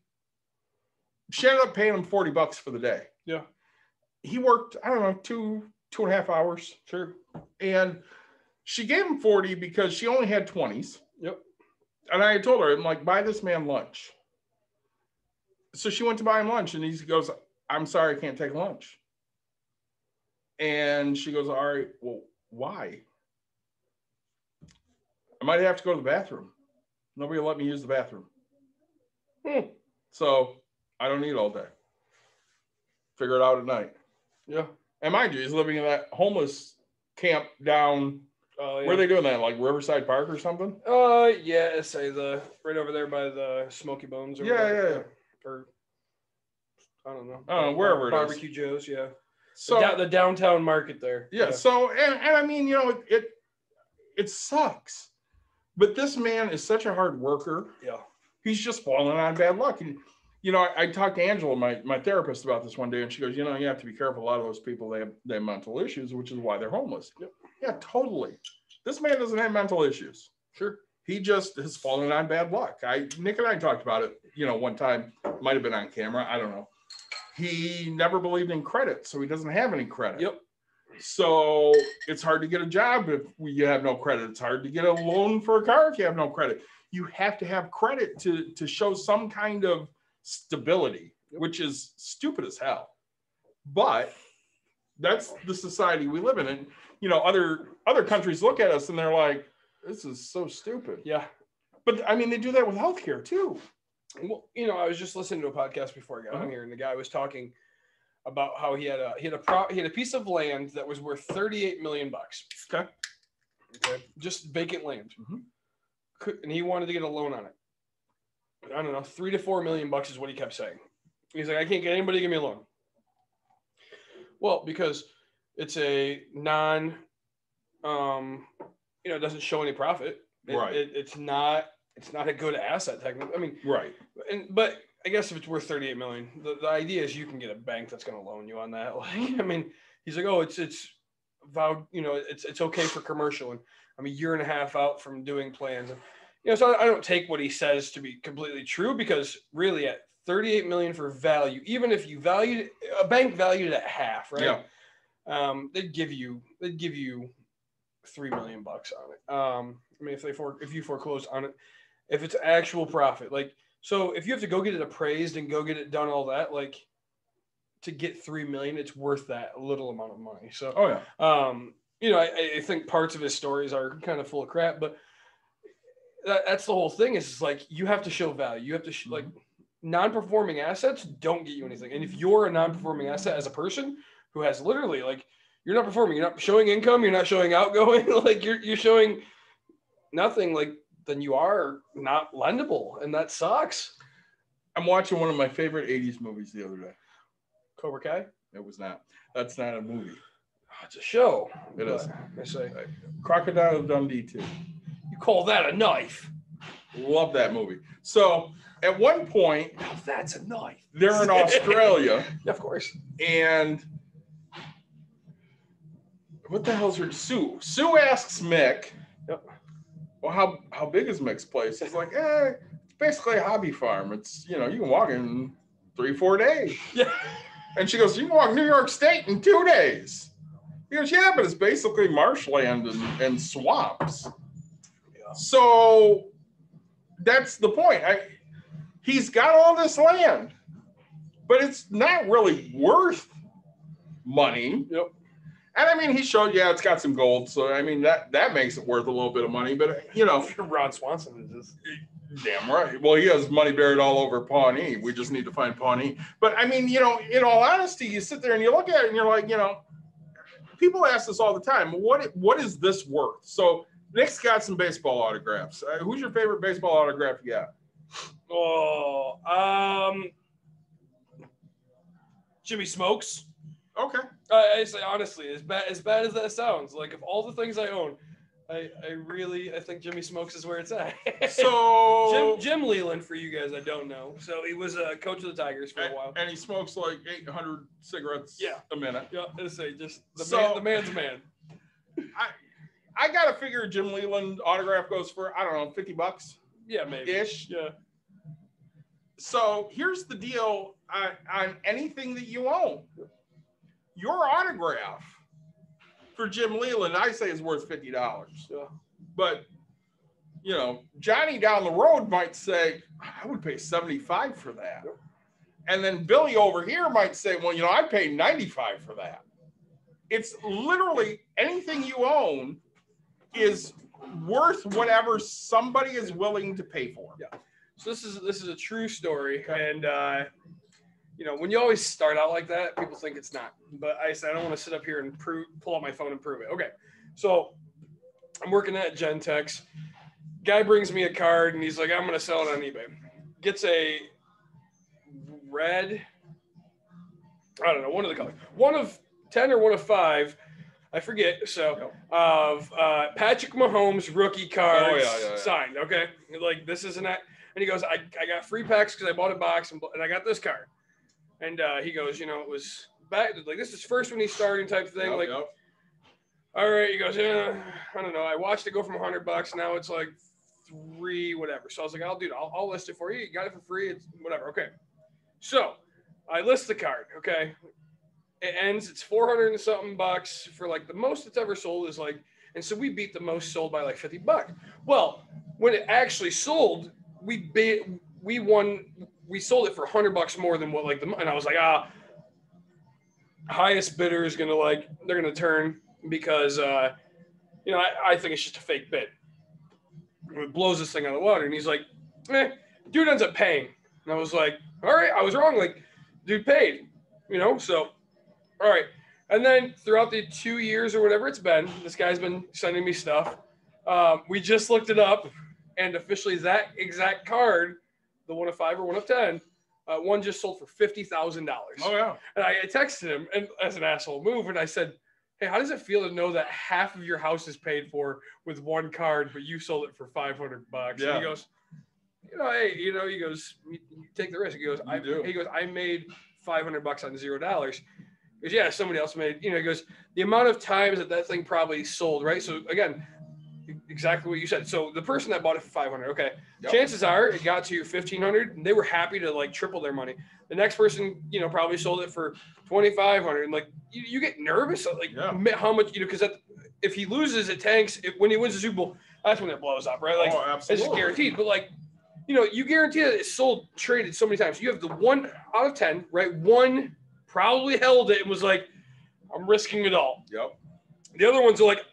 she ended up paying him $40 for the day. Yeah. he worked, I don't know, 2.5 hours. Sure. And she gave him 40 because she only had 20s. Yep. And I told her, I'm like, buy this man lunch. So she went to buy him lunch, and he goes, I'm sorry, I can't take lunch. And she goes, all right, well, why? I might have to go to the bathroom. Nobody will let me use the bathroom. So I don't eat all day. Figure it out at night. Yeah. And mind you, he's living in that homeless camp down. Oh, yeah. Where are they doing that? Like Riverside Park or something? Yeah, say right over there by the Smoky Bones. Or Yeah. Or I don't know. Wherever it is. Barbecue Joe's, yeah. So the downtown market there. Yeah. So and I mean, you know, it sucks. But this man is such a hard worker. Yeah. He's just fallen on bad luck. And you know, I talked to Angela, my therapist, about this one day, and she goes, you know, you have to be careful. A lot of those people, they have mental issues, which is why they're homeless. Yep. Yeah, totally. This man doesn't have mental issues. Sure. He just has fallen on bad luck. Nick and I talked about it, you know, one time, might have been on camera. I don't know. He never believed in credit, so he doesn't have any credit. Yep. So it's hard to get a job if you have no credit. It's hard to get a loan for a car if you have no credit. You have to have credit to show some kind of stability, which is stupid as hell. But that's the society we live in. And, you know, other countries look at us and they're like, this is so stupid. Yeah. But I mean, they do that with healthcare too. Well, you know, I was just listening to a podcast before I got on here, and the guy was talking about how he had a piece of land that was worth $38 million. Okay. Just vacant land. And he wanted to get a loan on it. I don't know, $3 to $4 million is what he kept saying. He's like, I can't get anybody to give me a loan. Well, because it's a it doesn't show any profit. Right. It's not a good asset technically. I mean, right. But I guess if it's worth $38 million, the idea is you can get a bank that's going to loan you on that. Like, I mean, he's like, oh, it's vowed, you know, it's okay for commercial, and I'm a year and a half out from doing plans. And, you know, so I don't take what he says to be completely true, because really at $38 million for value, even if you valued a bank valued it at half, right? Yeah. They'd give you $3 million on it. I mean, if you foreclose on it, if it's actual profit, like, so if you have to go get it appraised and go get it done, all that, like, to get $3 million, it's worth that little amount of money. So, you know, I think parts of his stories are kind of full of crap, but that's the whole thing. Is like, you have to show value. You have to like, non-performing assets don't get you anything. And if you're a non-performing asset as a person who has literally, like, you're not performing, you're not showing income, you're not showing outgoing, like you're showing nothing, like, then you are not lendable, and that sucks. I'm watching one of my favorite 80s movies the other day. Cobra Kai? It was not. That's not a movie. Oh, it's a show. It is. I say. Crocodile Dundee 2. You call that a knife? Love that movie. So at one point, now that's a knife. They're in Australia. Yeah, of course. And what the hell's her? Sue asks Mick, well, how big is Mick's place? He's like, it's basically a hobby farm. It's, you know, you can walk in 3-4 days. Yeah. And she goes, you can walk New York State in 2 days. He goes, yeah, but it's basically marshland and swamps. Yeah. So that's the point. He's got all this land, but it's not really worth money. Yep. And I mean, he showed, it's got some gold. So, I mean, that makes it worth a little bit of money. But, you know. Ron Swanson is just. Damn right. Well, he has money buried all over Pawnee. We just need to find Pawnee. But, I mean, you know, in all honesty, you sit there and you look at it and you're like, you know, people ask this all the time. What is this worth? So, Nick's got some baseball autographs. Who's your favorite baseball autograph you got? Oh, Jimmy Smokes. Okay. I say honestly, as bad as that sounds, like, of all the things I own, I think Jimmy Smokes is where it's at. So Jim Leland, for you guys I don't know. So he was a coach of the Tigers for a while. And he smokes like 800 cigarettes a minute. Yeah, I say just the man's a man. I gotta figure Jim Leland autograph goes for, I don't know, $50. Yeah, maybe. Ish. Yeah. So here's the deal on anything that you own. your autograph for Jim Leland, I say is worth $50. Yeah. But, you know, Johnny down the road might say, I would pay $75 for that. Yep. And then Billy over here might say, well, you know, I'd pay $95 for that. It's literally anything you own is worth whatever somebody is willing to pay for. Yeah. So this is a true story. Okay. And, you know, when you always start out like that, people think it's not. But I said, I don't want to sit up here and pull out my phone and prove it. Okay. So I'm working at Gentex. Guy brings me a card and he's like, I'm going to sell it on eBay. Gets a red, I don't know, one of the colors. One of 10 or one of 5, I forget. So of Patrick Mahomes rookie cards signed. Okay. Like this isn't that. And he goes, I got free packs because I bought a box and I got this card. And he goes, you know, it was back like this is first when he's starting type of thing. All right. He goes, yeah, I don't know. I watched it go from $100. Now it's like $3 whatever. So I was like, I'll do it. I'll list it for you. You got it for free. It's whatever. Okay. So I list the card. Okay. It ends. It's 400 and something bucks for like the most it's ever sold is like, and so we beat the most sold by like $50. Well, when it actually sold, we won. We sold it for $100 more than what like and I was like, highest bidder is gonna like they're gonna turn because you know I think it's just a fake bid. It blows this thing out of the water, and he's like, dude ends up paying, and I was like, all right, I was wrong. Like, dude paid, you know. So, all right, and then throughout the 2 years or whatever it's been, this guy's been sending me stuff. We just looked it up, and officially that exact card. The 1 of 5 or 1 of 10, one just sold for $50,000. Oh yeah. And I texted him and as an asshole move, and I said, "Hey, how does it feel to know that half of your house is paid for with one card, but you sold it for $500?" Yeah. And he goes, "You know, hey, you know," he goes, "You take the risk." He goes, I made $500 on $0." He goes, "Yeah, somebody else made." You know, he goes, "The amount of times that thing probably sold, right?" So again, exactly what you said. So the person that bought it for $500, okay, chances are it got to $1,500, and they were happy to like triple their money. The next person, you know, probably sold it for $2,500, and like you get nervous, like how much, you know, because if he loses, it tanks. When he wins the Super Bowl, that's when it blows up, right? Like it's just guaranteed. But like, you know, you guarantee that it's sold, traded so many times. You have the 1 out of 10, right? One probably held it and was like, I'm risking it all. Yep. The other ones are like,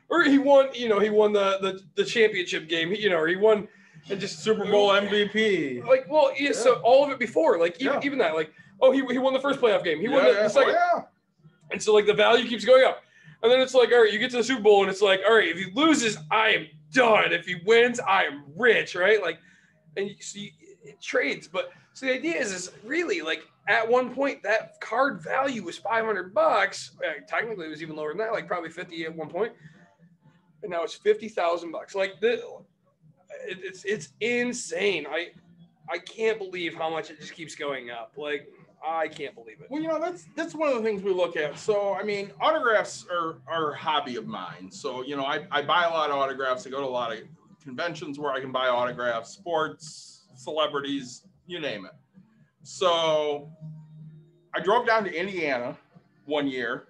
or he won, you know, he won the championship game, you know, or he won and just Super Bowl MVP. Like, well, yeah, so all of it before, like even that, like, oh, he won the first playoff game. He won the second. And so like the value keeps going up. And then it's like, all right, you get to the Super Bowl and it's like, all right, if he loses, I am done. If he wins, I am rich, right? Like, and you see it trades. But so the idea is really like at one point that card value was $500. Technically it was even lower than that, like probably 50 at one point. And now it's $50,000. Like it's insane. I can't believe how much it just keeps going up. Like I can't believe it. Well, you know, that's one of the things we look at. So I mean, autographs are a hobby of mine. So you know, I buy a lot of autographs. I go to a lot of conventions where I can buy autographs, sports, celebrities, you name it. So I drove down to Indiana one year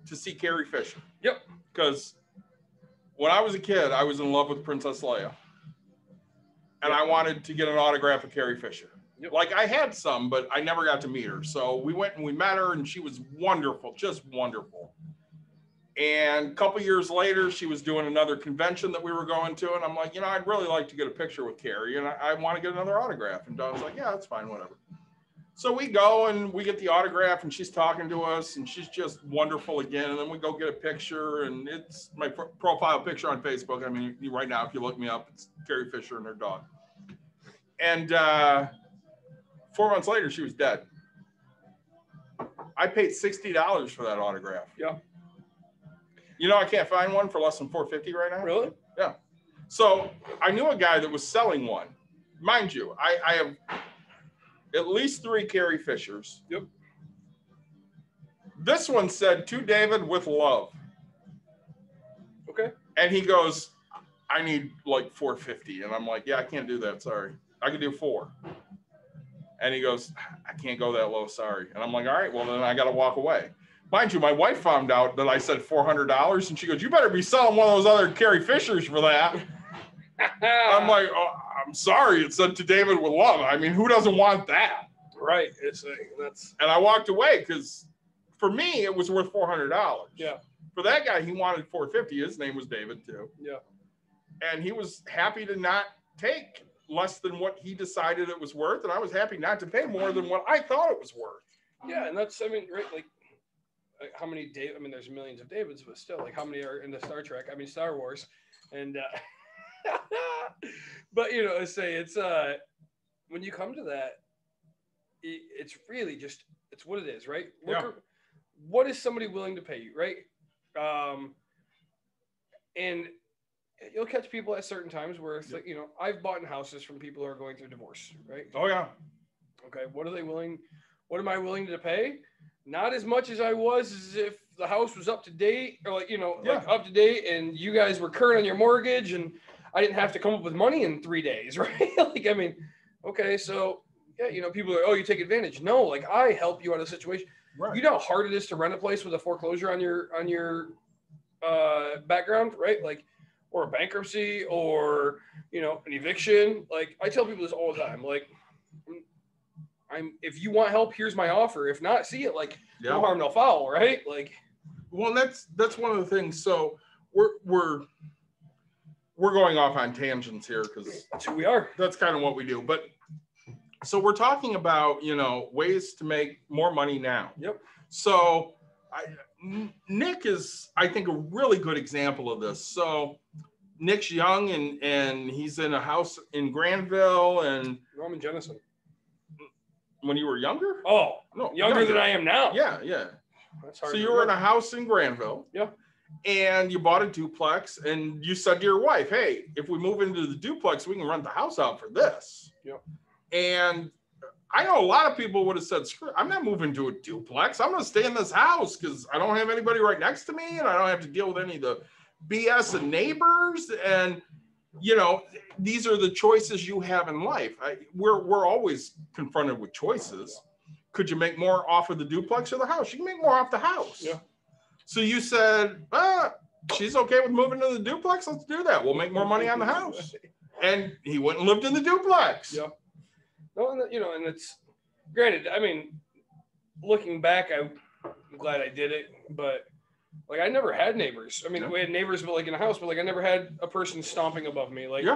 to see Carrie Fisher. Yep. Because when I was a kid, I was in love with Princess Leia. And I wanted to get an autograph of Carrie Fisher. Yep. Like I had some, but I never got to meet her. So we went and we met her and she was wonderful, just wonderful. And a couple years later, she was doing another convention that we were going to. And I'm like, you know, I'd really like to get a picture with Carrie. And I want to get another autograph. And Don's like, yeah, that's fine, whatever. So we go and we get the autograph and she's talking to us and she's just wonderful again. And then we go get a picture and it's my profile picture on Facebook. I mean, right now, if you look me up, it's Carrie Fisher and her dog. And 4 months later, she was dead. I paid $60 for that autograph. Yeah. You know, I can't find one for less than $450 right now. Really? Yeah. So I knew a guy that was selling one. Mind you, I have at least 3 Carrie Fishers. Yep. This one said, "To David with love." Okay. And he goes, "I need like $450." And I'm like, "Yeah, I can't do that. Sorry. I can do 4." And he goes, "I can't go that low. Sorry." And I'm like, "All right, well, then I got to walk away." mind you, my wife found out that I said $400, and she goes, "You better be selling one of those other Carrie Fishers for that." I'm like, "Oh, I'm sorry. It said to David with love." I mean, who doesn't want that? Right. It's like, that's. And I walked away because for me, it was worth $400. Yeah. For that guy, he wanted $450. His name was David too. Yeah. And he was happy to not take less than what he decided it was worth, and I was happy not to pay more than what I thought it was worth. Yeah, and that's, I mean, right, like how many I mean, there's millions of Davids, but still, like how many are into Star Trek? I mean, Star Wars, and but you know, I say it's when you come to that, it's really just it's what it is, right? What is somebody willing to pay you, right? And you'll catch people at certain times where it's like, you know, I've bought in houses from people who are going through divorce, right? Oh yeah. Okay, what am I willing to pay? Not as much as I was as if the house was up to date, or like, you know, like up to date, and you guys were current on your mortgage, and I didn't have to come up with money in 3 days, right? Like, I mean, okay, so yeah, you know, people are, oh, you take advantage. No, like I help you out of a situation. Right. You know how hard it is to rent a place with a foreclosure on your background, right? Like, or a bankruptcy, or, you know, an eviction. Like, I tell people this all the time. Like, if you want help, here's my offer. If not, see it. Like, no harm, no foul, right? Like, well, that's one of the things. So we're going off on tangents here because that's who we are. That's kind of what we do. But so we're talking about, you know, ways to make more money now. Yep. So Nick is, I think, a really good example of this. So Nick's young and he's in a house in Granville and Roman Jennison. When you were younger? Oh, no, younger than I am now. Yeah. That's hard. So you were in a house in Granville. Yeah. And you bought a duplex, and you said to your wife, "Hey, if we move into the duplex, we can rent the house out for this." Yep. And I know a lot of people would have said, "Screw, I'm not moving to a duplex. I'm going to stay in this house because I don't have anybody right next to me, and I don't have to deal with any of the BS and neighbors." And you know, these are the choices you have in life. We're always confronted with choices. Could you make more off of the duplex or the house? You can make more off the house. Yeah. So you said, she's okay with moving to the duplex. Let's do that. We'll make more money on the house. And he went and lived in the duplex. Yeah. No, and you know, and it's granted. I mean, looking back, I'm glad I did it, but like I never had neighbors. I mean, we had neighbors, but like in a house, but like I never had a person stomping above me. Like,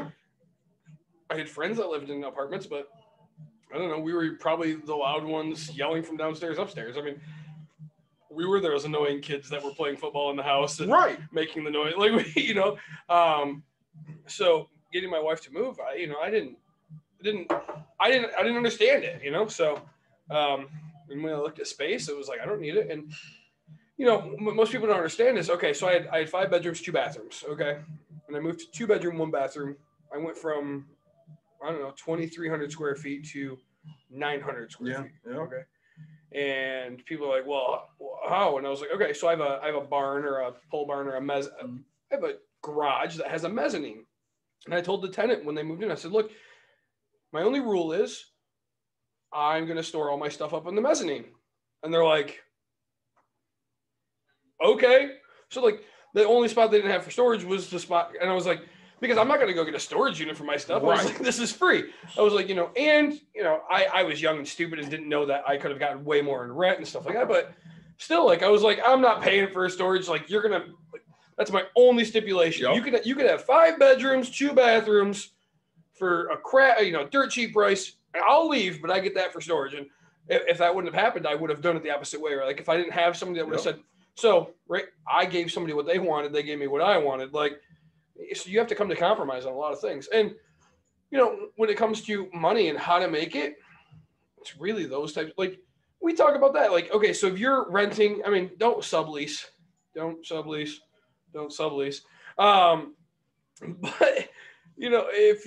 I had friends that lived in apartments, but I don't know. We were probably the loud ones yelling from downstairs, upstairs. I mean, we were those annoying kids that were playing football in the house and making the noise, like you know. So getting my wife to move, I didn't understand it, you know. So, and when I looked at space, it was like I don't need it, and you know, most people don't understand this. Okay, so I had 5 bedrooms, 2 bathrooms. Okay, and I moved to 2 bedroom, 1 bathroom. I went from 2,300 square feet to 900 square feet. Yeah. Okay. And people are like, well, how? And I was like, okay, so I have a barn or a pole barn or I have a garage that has a mezzanine. And I told the tenant when they moved in, I said, look, my only rule is I'm going to store all my stuff up in the mezzanine. And they're like, okay. So like the only spot they didn't have for storage was the spot. And I was like, because I'm not going to go get a storage unit for my stuff. I was like, this is free. I was like, you know, and, you know, I was young and stupid and didn't know that I could have gotten way more in rent and stuff like that. But still, like, I was like, I'm not paying for a storage. Like, you're going to, like, that's my only stipulation. Yep. You could have 5 bedrooms, 2 bathrooms for a dirt cheap price. And I'll leave, but I get that for storage. And if that wouldn't have happened, I would have done it the opposite way. Or like, if I didn't have somebody that would have said, so, right, I gave somebody what they wanted. They gave me what I wanted. Like, so you have to come to compromise on a lot of things. And, you know, when it comes to money and how to make it, it's really those types. Like, we talk about that. Like, okay, so if you're renting, I mean, don't sublease. But, you know, if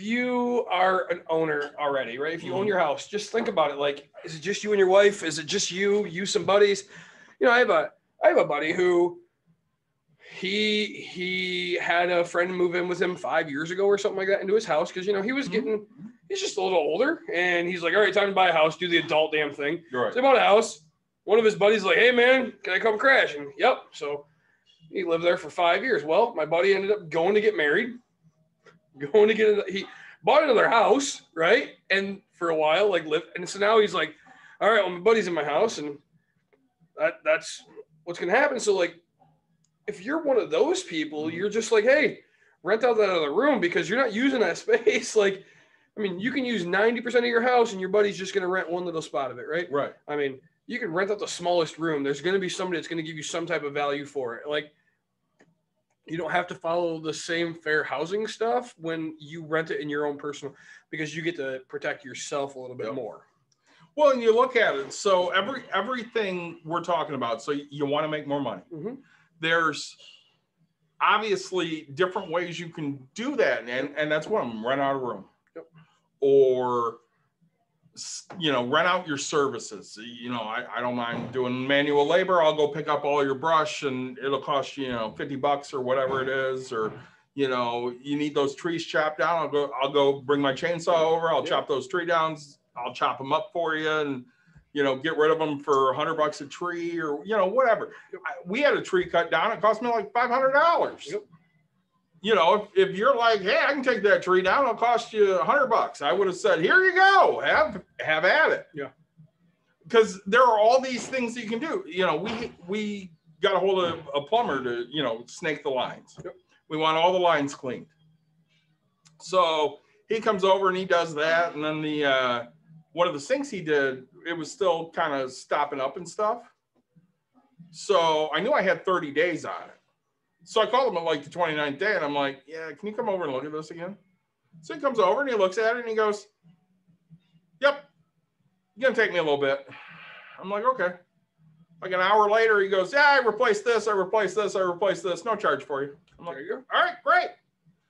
you are an owner already, right? If you own your house, just think about it. Like, is it just you and your wife? Is it just you, some buddies? You know, I have a buddy who, he had a friend move in with him 5 years ago or something like that into his house because, you know, he's just a little older and he's like, all right, time to buy a house, do the adult damn thing. Right. So he bought a house one of his buddies like, hey man, can I come crash? And yep. So he lived there for 5 years. Well, my buddy ended up going to get married, he bought another house, right? And for a while, like lived, and so now he's like, all right, well, my buddy's in my house, and that's what's gonna happen. So like, if you're one of those people, you're just like, hey, rent out that other room because you're not using that space. Like, I mean, you can use 90% of your house, and your buddy's just gonna rent one little spot of it, right? Right. I mean, you can rent out the smallest room. There's gonna be somebody that's gonna give you some type of value for it. Like, you don't have to follow the same fair housing stuff when you rent it in your own personal, because you get to protect yourself a little bit more. Well, and you look at it. So everything we're talking about, so you want to make more money. Mm-hmm. There's obviously different ways you can do that. And that's one of them, rent out a room. Yep. Or, rent out your services. I don't mind doing manual labor. I'll go pick up all your brush and it'll cost you, $50 or whatever it is. Or, you need those trees chopped down. I'll go bring my chainsaw over. I'll chop those tree downs. I'll chop them up for you and, get rid of them for $100 a tree or, whatever. We had a tree cut down. It cost me like $500. Yep. If you're like, hey, I can take that tree down, it'll cost you $100. I would have said, here you go, have at it. Yeah. Because there are all these things that you can do. We got a hold of a plumber to, snake the lines. Yep. We want all the lines cleaned. So he comes over and he does that. And then the one of the sinks he did, it was still kind of stopping up and stuff. So I knew I had 30 days on it. So I called him at like the 29th day and I'm like, yeah, can you come over and look at this again? So he comes over and he looks at it and he goes, yep, it's going to take me a little bit. I'm like, okay. Like an hour later, he goes, yeah, I replaced this, I replaced this, I replaced this. No charge for you. I'm like, there you go. All right, great.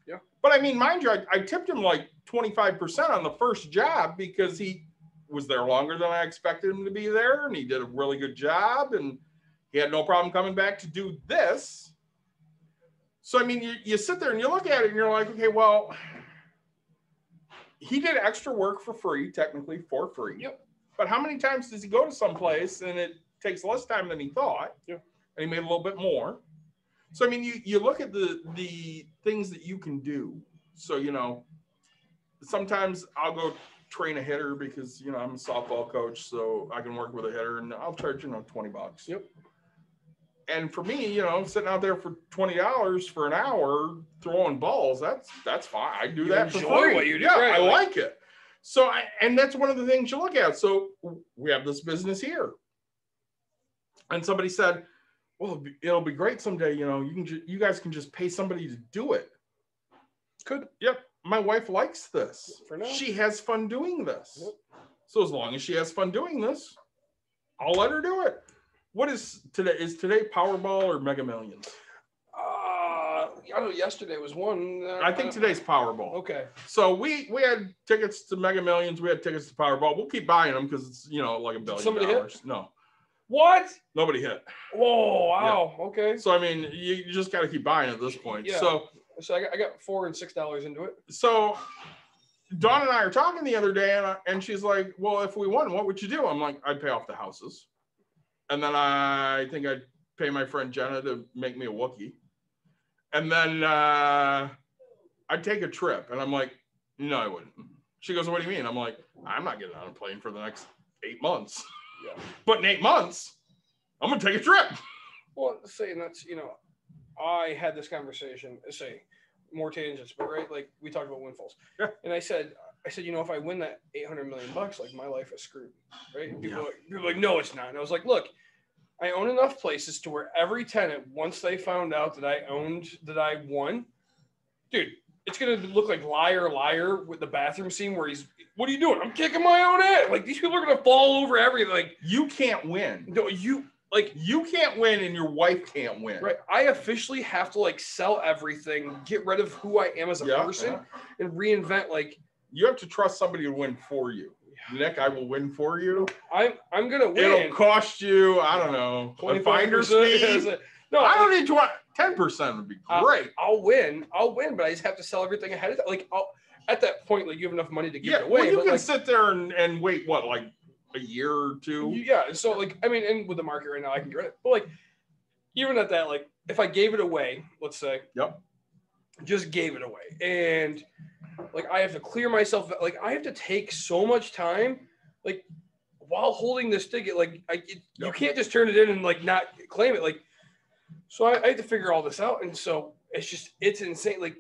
Yeah. But I mean, mind you, I tipped him like 25% on the first job because he was there longer than I expected him to be there. And he did a really good job and he had no problem coming back to do this. So, I mean, you sit there and you look at it and you're like, okay, well, he did extra work for free, technically for free. Yep. But how many times does he go to some place and it takes less time than he thought? Yeah. And he made a little bit more. So, I mean, you look at the things that you can do. So, sometimes I'll go train a hitter because, I'm a softball coach, so I can work with a hitter and I'll charge, $20. Yep. And for me, sitting out there for $20 for an hour throwing balls, that's fine. I do that for free. What you do. Yeah, right. I like it. So, and that's one of the things you look at. So we have this business here. And somebody said, well, it'll be great someday. You guys can just pay somebody to do it. Could. Yep. My wife likes this. For now. She has fun doing this. Yep. So as long as she has fun doing this, I'll let her do it. What is today? Is today Powerball or Mega Millions? I don't know. Yesterday was one. I think today's Powerball. Okay. So we had tickets to Mega Millions. We had tickets to Powerball. We'll keep buying them because it's like $1 billion. Somebody hit? No. What? Nobody hit. Whoa! Wow. Yeah. Okay. So I mean, you just got to keep buying at this point. Yeah. So I got $4 and $6 into it. So Dawn and I are talking the other day, and she's like, "Well, if we won, what would you do?" I'm like, "I'd pay off the houses." And then I think I'd pay my friend Jenna to make me a Wookiee. And then I'd take a trip. And I'm like, no, I wouldn't. She goes, what do you mean? I'm like, I'm not getting on a plane for the next 8 months. Yeah. But in 8 months, I'm going to take a trip. Well, saying that's, I had this conversation, more tangents, but right, like we talked about windfalls. Yeah. And I said, if I win that $800 million, like my life is screwed, right? And people are like, no, it's not. And I was like, look, I own enough places to where every tenant, once they found out that I won, dude, it's gonna look like Liar with the bathroom scene where he's, what are you doing? I'm kicking my own ass. Like these people are gonna fall over everything. Like you can't win. No, you can't win, and your wife can't win. Right. I officially have to sell everything, get rid of who I am as a person, and reinvent. You have to trust somebody to win for you. Nick, I will win for you. I'm gonna win. It'll cost you, I don't know, a finder's fee. No, I don't need 10% would be great. I'll win, but I just have to sell everything ahead of time. At that point, you have enough money to give it away. Well, you can sit there and wait, a year or two. Yeah. And so like, I mean, and with the market right now, I can get it. But like, even at that, like if I gave it away, let's say, Yep. just gave it away. And like, I have to clear myself. Like I have to take so much time, like while holding this ticket, like you can't just turn it in and like not claim it. Like, so I had to figure all this out. And so it's insane. Like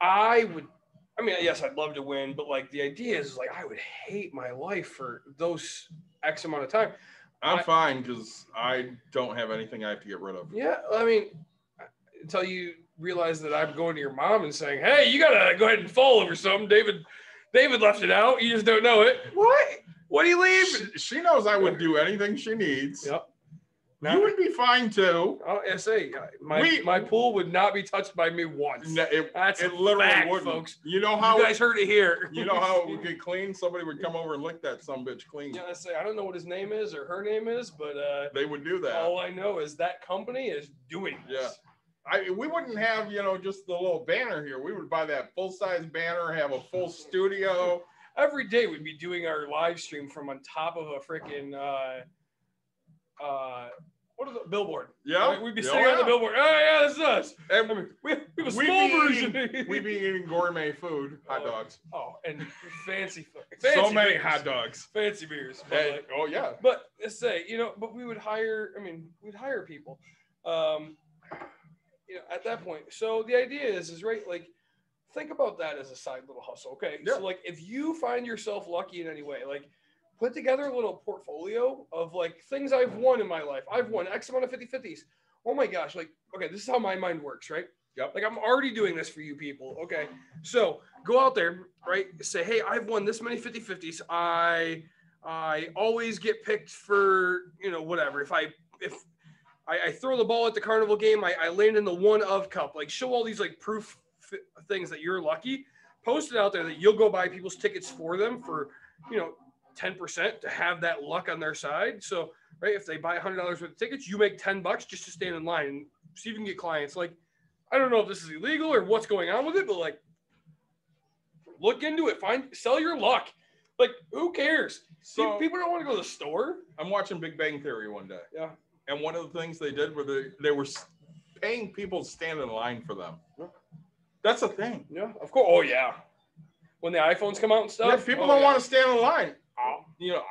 yes, I'd love to win, but like the idea is like, I would hate my life for those X amount of time. I'm fine because I don't have anything I have to get rid of. Yeah. I mean, until you realize that I'm going to your mom and saying, hey, you got to go ahead and fall over something. David left it out. You just don't know it. What do you leave? She knows I would do anything she needs. Yep. You would be fine too. Oh, my pool would not be touched by me once. That's it literally fact, wouldn't, folks. You know how you guys heard it here. You know how it would get clean? Somebody would come over and lick that sumbitch clean. Yeah, I don't know what his name is or her name is, but they would do that. All I know is that company is doing this. Yeah. We wouldn't have, just the little banner here. We would buy that full-size banner, have a full studio. Every day we'd be doing our live stream from on top of a freaking what is it? Billboard. Yeah. Right? We'd be sitting on the billboard. Oh yeah, this is us. And we have a small version. We'd be eating gourmet food, hot dogs. Oh, and fancy food. So many beers. Hot dogs. Fancy beers. But yeah. But let's say, but we would we'd hire people. At that point. So the idea is right, like, think about that as a side little hustle. Okay. Yeah. So like if you find yourself lucky in any way, like put together a little portfolio of like things I've won in my life. I've won X amount of 50-50s. Oh my gosh. Like, okay, this is how my mind works, right? Yep. Like I'm already doing this for you people. Okay. So go out there, right? Say, hey, I've won this many 50-50s. I always get picked for, whatever. If I throw the ball at the carnival game, I land in the one of cup, like show all these like proof things that you're lucky, post it out there that you'll go buy people's tickets for them for, 10% to have that luck on their side. So, right, if they buy $100 worth of tickets, you make $10 just to stand in line and see if you can get clients. Like, I don't know if this is illegal or what's going on with it, but like, look into it. Sell your luck. Like, who cares? So people don't want to go to the store. I'm watching Big Bang Theory one day. Yeah. And one of the things they did were they were paying people to stand in line for them. Yeah. That's a thing. Yeah, of course. Oh, yeah. When the iPhones come out and stuff. Yeah, people don't want to stand in line.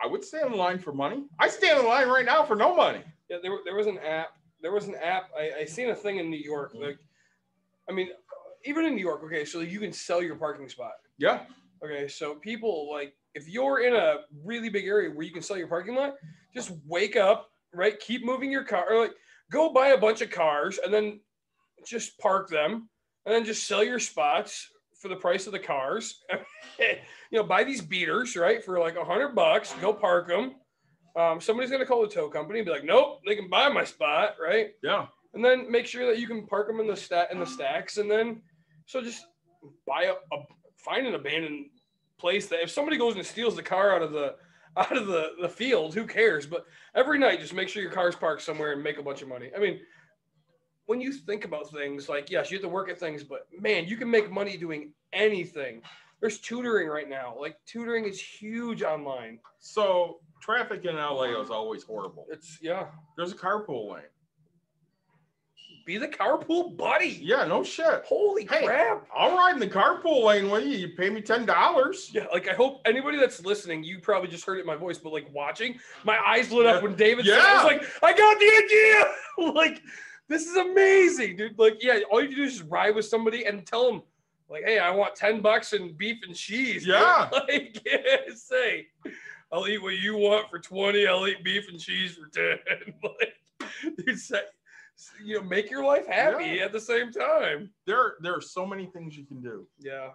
I would stand in line for money. I stand in line right now for no money. Yeah, there was an app. I seen a thing in New York. Like, even in New York, okay, so you can sell your parking spot. Yeah. Okay, so people, like, if you're in a really big area where you can sell your parking lot, just wake up, right? Keep moving your car. Or like, go buy a bunch of cars and then just park them and then just sell your spots for the price of the cars. Buy these beaters, right, for like $100. Go park them. Somebody's going to call the tow company and be like, nope, they can buy my spot, right? Yeah. And then make sure that you can park them in the stacks. And then, so just find an abandoned place that if somebody goes and steals the car out of the field, who cares? But every night, just make sure your car's parked somewhere and make a bunch of money. When you think about things, like, yes, you have to work at things, but man, you can make money doing anything. There's tutoring right now. Like, tutoring is huge online. So traffic in LA is always horrible. Yeah. There's a carpool lane. Be the carpool buddy. Yeah, no shit. Holy crap. I'll ride in the carpool lane with you. You pay me $10. Yeah, like I hope anybody that's listening, you probably just heard it in my voice, but like watching, my eyes lit up when David said it. I was like, I got the idea. Like, this is amazing, dude. Like, yeah, all you do is just ride with somebody and tell them, like, hey, I want $10 and beef and cheese. Yeah. Like, say, I'll eat what you want for 20. I'll eat beef and cheese for 10. Like, dude, say, make your life happy at the same time. There are so many things you can do. Yeah.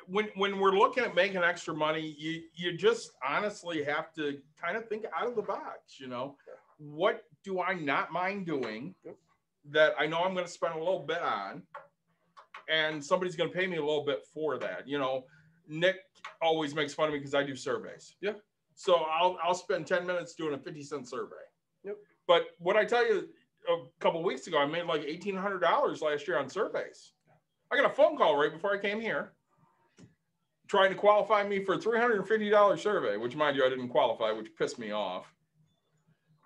When we're looking at making extra money, you just honestly have to kind of think out of the box. What do I not mind doing that I know I'm going to spend a little bit on, and somebody's going to pay me a little bit for that? Nick always makes fun of me because I do surveys. Yeah. So I'll spend 10 minutes doing a 50-cent survey. Yep. But what I tell you, a couple of weeks ago, I made like $1,800 last year on surveys. I got a phone call right before I came here. trying to qualify me for a $350 survey, which, mind you, I didn't qualify, which pissed me off.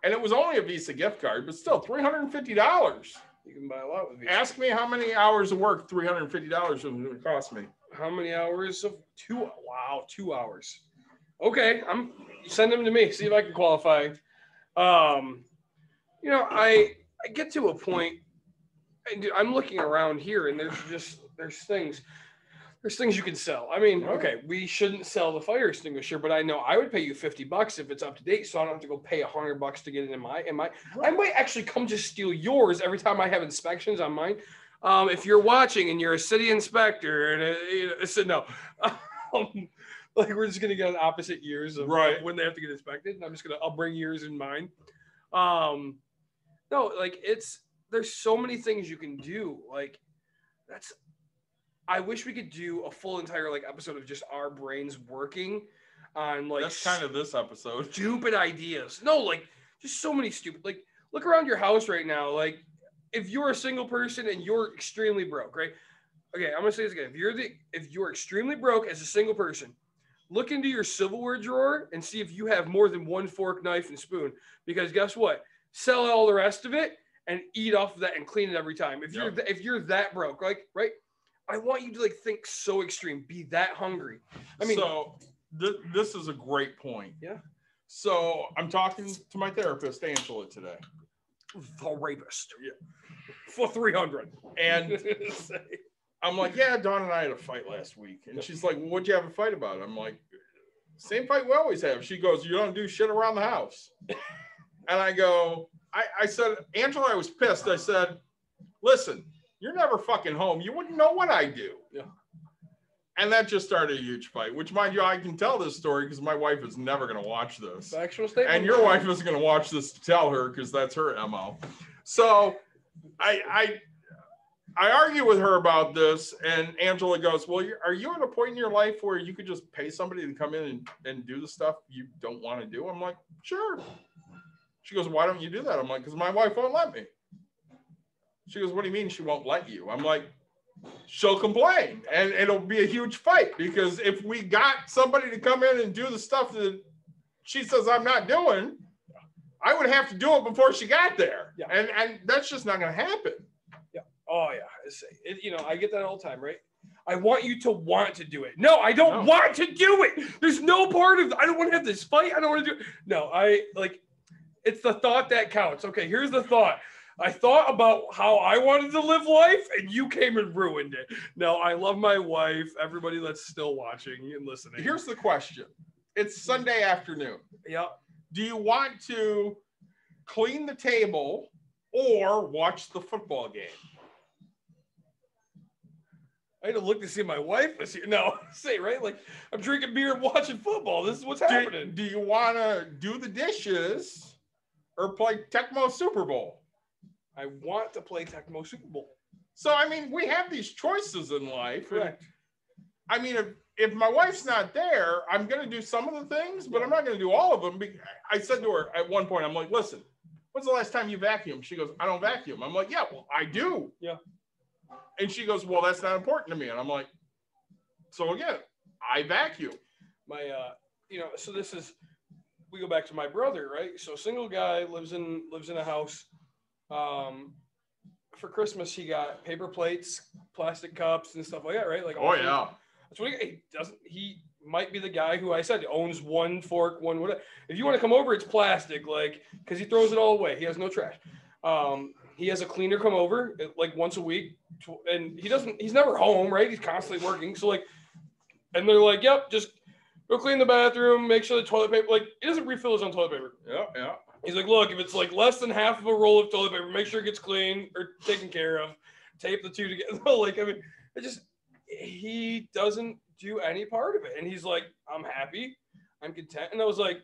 And it was only a Visa gift card, but still $350. You can buy a lot with Visa. Ask me how many hours of work $350 was going to cost me. How many hours of 2? Wow, 2 hours. Okay, send them to me. See if I can qualify. You know, I get to a point. And I'm looking around here, and there's things you can sell. I mean, okay, we shouldn't sell the fire extinguisher, but I know I would pay you $50 if it's up to date, so I don't have to go pay $100 to get it in my. I might actually come to steal yours every time I have inspections on mine. If you're watching and you're a city inspector, and I said no, like we're just gonna get on opposite years of when they have to get inspected, and I'll bring yours in mine. No, like there's so many things you can do. Like I wish we could do a full entire like episode of just our brains working on like that's kind of this episode. Stupid ideas. No, like just so many stupid. Like look around your house right now. Like if you're a single person and you're extremely broke, right? Okay, I'm gonna say this again. If you're extremely broke as a single person, look into your silverware drawer and see if you have more than one fork, knife, and spoon. Because guess what? Sell all the rest of it and eat off of that and clean it every time. If you're that broke, like right. I want you to like think so extreme, be that hungry. I mean, so this is a great point. Yeah. So I'm talking to my therapist, Angela, today. The rapist. Yeah. For 300. And I'm like, yeah, Dawn and I had a fight last week. And she's like, well, what'd you have a fight about? I'm like, same fight we always have. She goes, you don't do shit around the house. And I go, I said, Angela, I was pissed. I said, listen, you're never fucking home. You wouldn't know what I do. Yeah. And that just started a huge fight, which, mind you, I can tell this story because my wife is never going to watch this. Factual statement. And your wife isn't going to watch this to tell her because that's her MO. So I argue with her about this, and Angela goes, well, are you at a point in your life where you could just pay somebody to come in and do the stuff you don't want to do? I'm like, sure. She goes, why don't you do that? I'm like, because my wife won't let me. She goes, what do you mean she won't let you? I'm like, she'll complain and it'll be a huge fight because if we got somebody to come in and do the stuff that she says I'm not doing, I would have to do it before she got there. Yeah. And that's just not going to happen. Yeah. Oh yeah. You know, I get that all the time, right? I want you to want to do it. No, I don't want to do it. There's no part of, I don't want to have this fight. I don't want to do it. No, it's the thought that counts. Okay, here's the thought. I thought about how I wanted to live life, and you came and ruined it. No, I love my wife. Everybody that's still watching and listening. Here's the question. It's Sunday afternoon. Yeah. Do you want to clean the table or watch the football game? I had to look to see if my wife was here. No, say right? Like I'm drinking beer and watching football. This is what's happening. Do you want to do the dishes or play Tecmo Super Bowl? I want to play Tecmo Super Bowl. So, I mean, we have these choices in life. Correct. I mean, if my wife's not there, I'm going to do some of the things, but I'm not going to do all of them. I said to her at one point, I'm like, listen, when's the last time you vacuumed? She goes, I don't vacuum. I'm like, yeah, well, I do. Yeah. And she goes, well, that's not important to me. And I'm like, so again, I vacuum. So we go back to my brother, right? So single guy lives in a house. For Christmas, he got paper plates, plastic cups, and stuff like that, right? Like, oh yeah, that's what he doesn't. He might be the guy who I said owns one fork, one whatever. If you want to come over, it's plastic, like because he throws it all away. He has no trash. He has a cleaner come over like once a week, and he's never home, right? He's constantly working. So like, and they're like, yep, just go clean the bathroom, make sure the toilet paper, like he doesn't refill his own toilet paper. Yeah. He's like, look, if it's like less than half of a roll of toilet paper, make sure it gets clean or taken care of. Tape the two together. Like, I mean, he doesn't do any part of it. And he's like, I'm happy. I'm content. And I was like,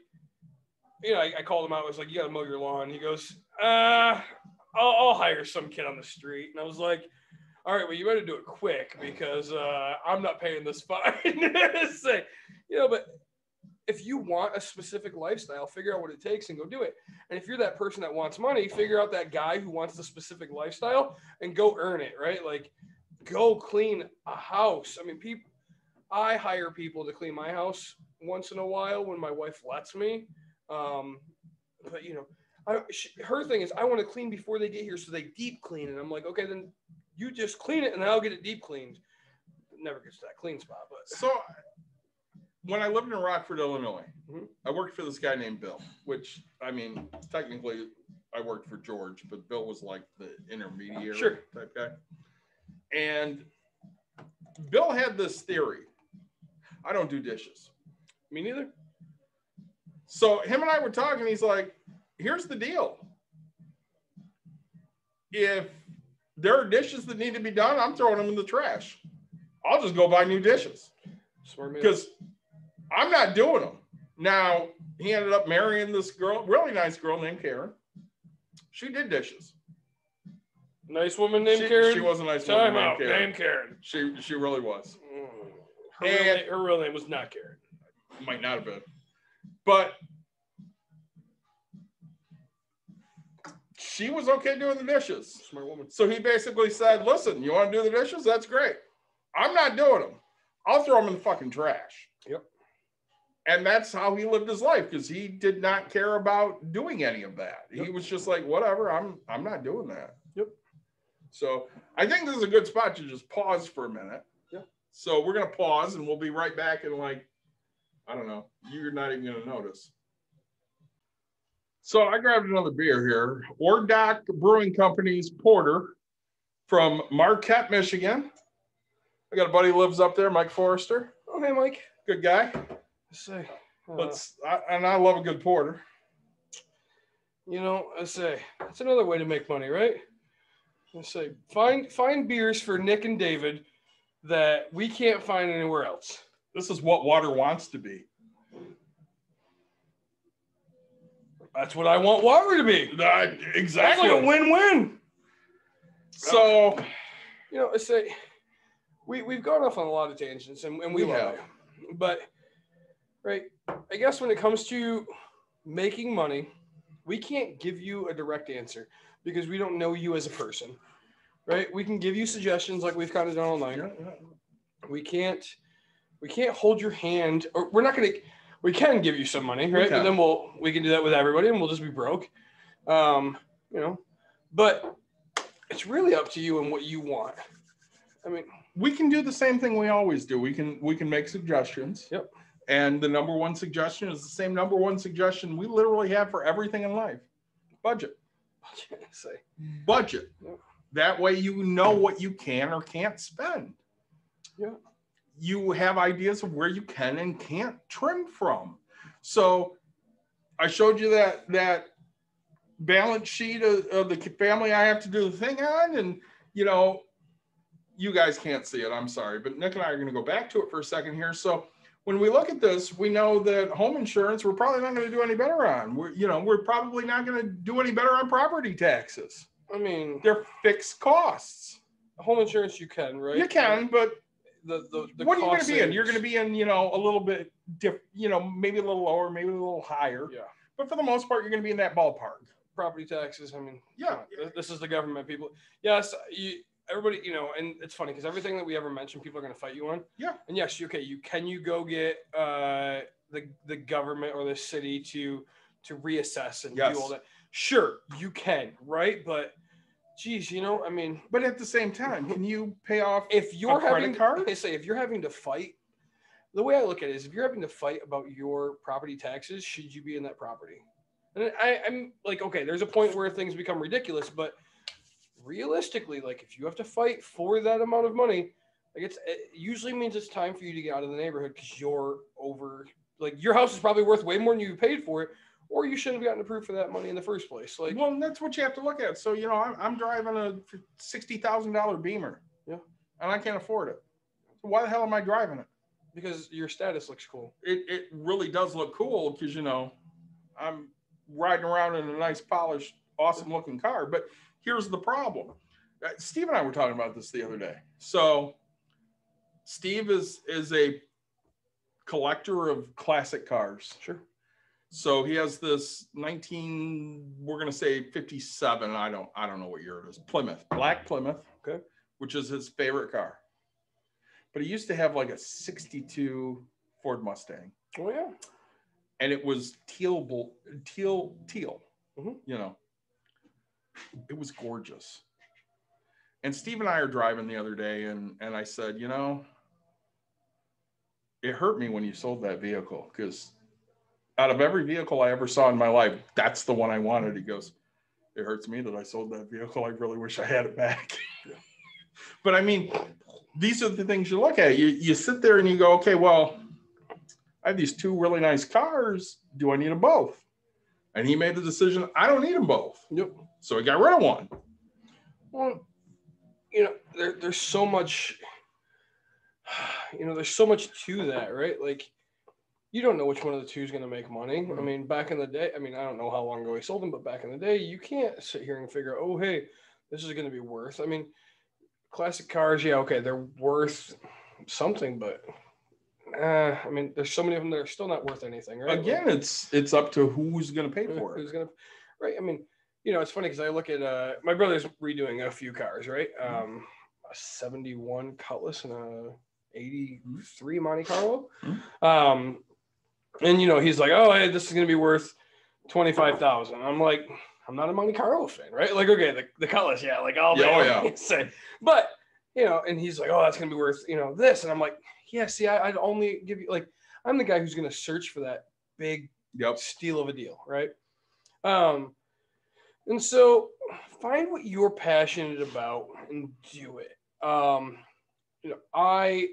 I called him out. I was like, you got to mow your lawn. He goes, I'll hire some kid on the street. And I was like, all right, well, you better do it quick because I'm not paying this fine. But if you want a specific lifestyle, figure out what it takes and go do it. And if you're that person that wants money, figure out that guy who wants the specific lifestyle and go earn it, right? Like go clean a house. I mean, I hire people to clean my house once in a while when my wife lets me. But you know, her thing is I want to clean before they get here, so they deep clean. And I'm like, okay, then you just clean it, and then I'll get it deep cleaned. It never gets to that clean spot. But so when I lived in Rockford, Illinois, I worked for this guy named Bill, which I mean, technically I worked for George, but Bill was like the intermediary type guy. And Bill had this theory. I don't do dishes. Me neither. So him and I were talking. He's like, here's the deal. If there are dishes that need to be done, I'm throwing them in the trash. I'll just go buy new dishes. Smart man. Because I'm not doing them. Now, he ended up marrying this girl, really nice girl named Karen. She did dishes. Nice woman named Karen? She was a nice woman named Karen. She really was. Her real name was not Karen. Might not have been. But she was okay doing the dishes. Smart woman. So he basically said, listen, you want to do the dishes? That's great. I'm not doing them. I'll throw them in the fucking trash. Yep. And that's how he lived his life, because he did not care about doing any of that. Yep. He was just like, whatever, I'm not doing that. Yep. So I think this is a good spot to just pause for a minute. Yeah. So we're going to pause, and we'll be right back in like, I don't know, you're not even going to notice. So I grabbed another beer here. Ordock Brewing Company's Porter from Marquette, Michigan. I got a buddy who lives up there, Mike Forrester. Oh, hey, Mike. Good guy. And I love a good porter. You know, I say, that's another way to make money, right? I say, find beers for Nick and David that we can't find anywhere else. This is what water wants to be. That's what I want water to be. Exactly. That's like a win-win. So, you know, I say, we've gone off on a lot of tangents, and we love it. But, right, I guess when it comes to making money, we can't give you a direct answer because we don't know you as a person, right? We can give you suggestions like we've kind of done all night. We can't hold your hand, or we can give you some money, right? But then we can do that with everybody, and we'll just be broke, you know. But it's really up to you and what you want. I mean, we can do the same thing we always do. We can make suggestions. Yep. And the number one suggestion is the same number one suggestion we literally have for everything in life. Budget. Budget. Yep. That way you know what you can or can't spend. Yeah. You have ideas of where you can and can't trim from. So I showed you that balance sheet of the family I have to do the thing on, and you know, you guys can't see it, I'm sorry, but Nick and I are going to go back to it for a second here. So when we look at this, we know that home insurance, we're probably not going to do any better on. We're probably not going to do any better on property taxes. I mean, they're fixed costs. Home insurance, you can, right? You can, but the what are you going to be in? You're going to be in, a little bit different, maybe a little lower, maybe a little higher. Yeah. But for the most part, you're going to be in that ballpark. Property taxes, I mean, yeah. This is the government, people. Yes, everybody, and it's funny because everything that we ever mention, people are going to fight you on. Yeah. And yes, okay, you go get the government or the city to reassess and do all that. Sure, you can, right? But geez, I mean, but at the same time, can you pay off if you're a credit card? If you're having to fight, the way I look at it is, if you're having to fight about your property taxes, should you be in that property? And I'm like, okay, there's a point where things become ridiculous, but realistically, like if you have to fight for that amount of money, like it usually means it's time for you to get out of the neighborhood because you're over, like your house is probably worth way more than you paid for it, or you shouldn't have gotten approved for that money in the first place. Like, well, that's what you have to look at. So, I'm driving a $60,000 Beamer. Yeah. And I can't afford it. So why the hell am I driving it? Because your status looks cool. It really does look cool because, I'm riding around in a nice, polished, awesome looking car. But here's the problem. Steve and I were talking about this the other day. So Steve is a collector of classic cars. Sure. So he has this we're going to say 57. I don't know what year it is. Plymouth, black Plymouth. Okay. Which is his favorite car. but he used to have like a 62 Ford Mustang. Oh yeah. And it was teal, Mm-hmm. you know. It was gorgeous. And Steve and I are driving the other day, and I said, you know, it hurt me when you sold that vehicle, because out of every vehicle I ever saw in my life, that's the one I wanted. He goes, it hurts me that I sold that vehicle. I really wish I had it back. But I mean, these are the things you look at. You sit there and you go, okay, well, I have these two really nice cars. Do I need them both? And he made the decision, I don't need them both. Yep. So he got rid of one. Well, you know, there's so much, you know, there's so much to that, right? Like, you don't know which one of the two is going to make money. I mean, back in the day, I mean, I don't know how long ago he sold them, but back in the day, you can't sit here and figure, oh, hey, this is going to be worth. I mean, classic cars, yeah, okay, they're worth something, but I mean, there's so many of them that are still not worth anything, right? Again, like, it's up to who's going to pay for it. Who's going to, right? I mean, you know, it's funny because I look at my brother's redoing a few cars, right? A 71 Cutlass and a 83 Monte Carlo. And you know, he's like, oh, hey, this is going to be worth $25,000. I'm like, I'm not a Monte Carlo fan, right? Like, okay, the Cutlass, yeah, like all day. Say, but you know, and he's like, oh, that's going to be worth, you know, this, and I'm like, yeah, see, I'd only give you, like, I'm the guy who's going to search for that big steal of a deal, right? And so find what you're passionate about and do it. You know, I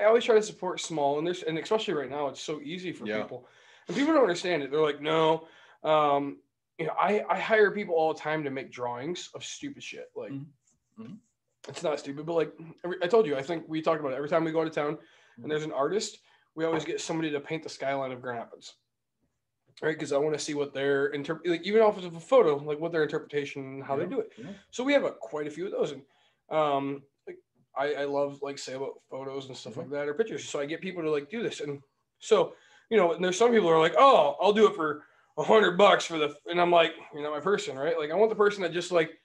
always try to support small, and especially right now, it's so easy for people, and people don't understand it. They're like, no, you know, I hire people all the time to make drawings of stupid shit. Like, it's not stupid, but like I told you, I think we talked about it every time we go to town, and there's an artist. We always get somebody to paint the skyline of Grand Rapids. Right, because I want to see what their like, even off of a photo, like what their interpretation, how they do it. Yeah. So we have quite a few of those, and like I love like say about photos and stuff like that or pictures. So I get people to like do this, and so you know, and there's some people who are like, oh, I'll do it for $100 for the, and I'm like, you're not my person, right? Like I want the person that just like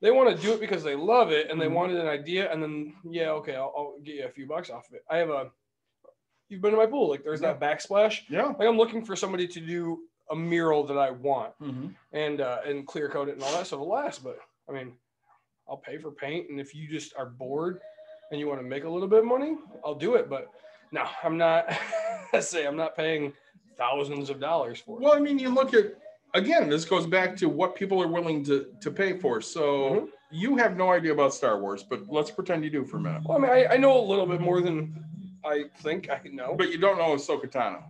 they want to do it because they love it and they wanted an idea, and then okay, I'll get you a few bucks off of it. I have you've been to my pool. Like there's that backsplash. Yeah. Like I'm looking for somebody to do a mural that I want and clear coat it and all that stuff will last. But I mean, I'll pay for paint. And if you just are bored and you want to make a little bit of money, I'll do it. But no, I'm not, I'm not paying thousands of dollars for it. Well, I mean, you look at, again, this goes back to what people are willing to pay for. So you have no idea about Star Wars, but let's pretend you do for a minute. Well, I mean, I know a little bit more than I think I know. But you don't know Ahsoka Tano.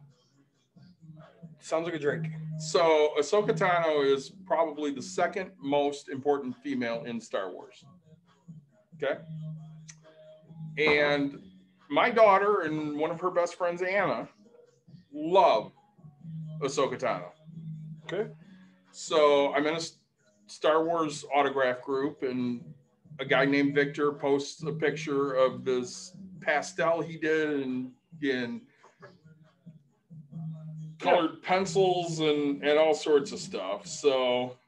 Sounds like a drink. So Ahsoka Tano is probably the second most important female in Star Wars. Okay? And my daughter and one of her best friends, Anna, love Ahsoka Tano. Okay. So I'm in a Star Wars autograph group, and a guy named Victor posts a picture of this pastel he did in colored pencils and all sorts of stuff. So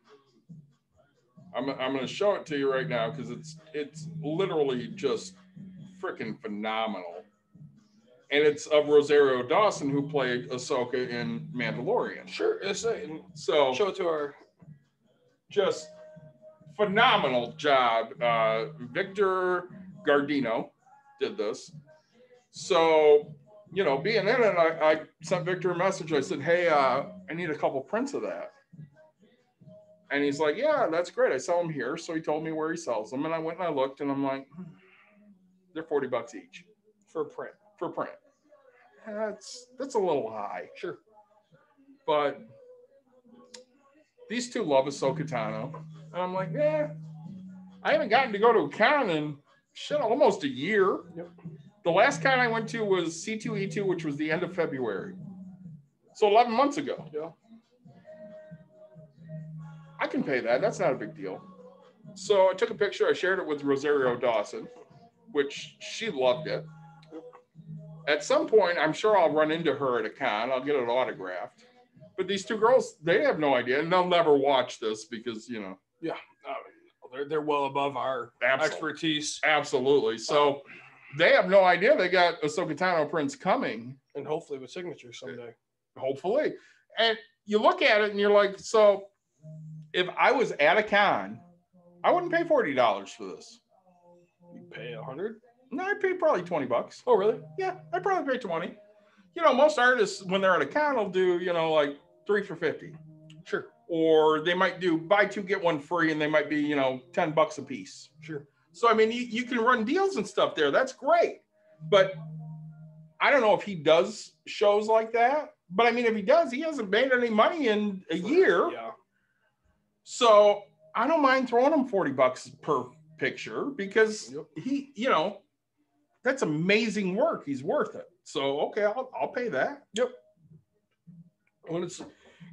I'm going to show it to you right now because it's literally just freaking phenomenal. And it's of Rosario Dawson, who played Ahsoka in Mandalorian. Sure. So show it to our. Just phenomenal job. Victor Gardino did this. So, you know, being in it, I sent Victor a message. I said, hey, I need a couple prints of that. And he's like, yeah, that's great. I sell them here. So he told me where he sells them. And I went and I looked, and I'm like, they're $40 each. For print. For print. That's a little high. Sure. But these two love Ahsoka Tano. And I'm like, yeah, I haven't gotten to go to a con in almost a year. Yep. The last con I went to was C2E2, which was the end of February. So 11 months ago. Yeah. I can pay that. That's not a big deal. So I took a picture. I shared it with Rosario Dawson, which she loved it. At some point, I'm sure I'll run into her at a con. I'll get it autographed. But these two girls, they have no idea. And they'll never watch this because, you know. Yeah. They're well above our expertise. Absolutely. So they have no idea they got Ahsoka Tano prints coming. And hopefully with signatures someday. Hopefully. And you look at it and you're like, so if I was at a con, I wouldn't pay $40 for this. You pay $100? No, I'd pay probably $20. Oh, really? Yeah, I'd probably pay 20. You know, most artists, when they're at a con, will do, you know, like 3 for $50. Sure. Or they might do buy 2, get 1 free, and they might be, you know, $10 a piece. Sure. So, I mean, you can run deals and stuff there. That's great. But I don't know if he does shows like that. But, I mean, if he does, he hasn't made any money in a year. Yeah. So, I don't mind throwing him $40 per picture because he, you know, that's amazing work. He's worth it. So, okay, I'll pay that. Yep. When it's,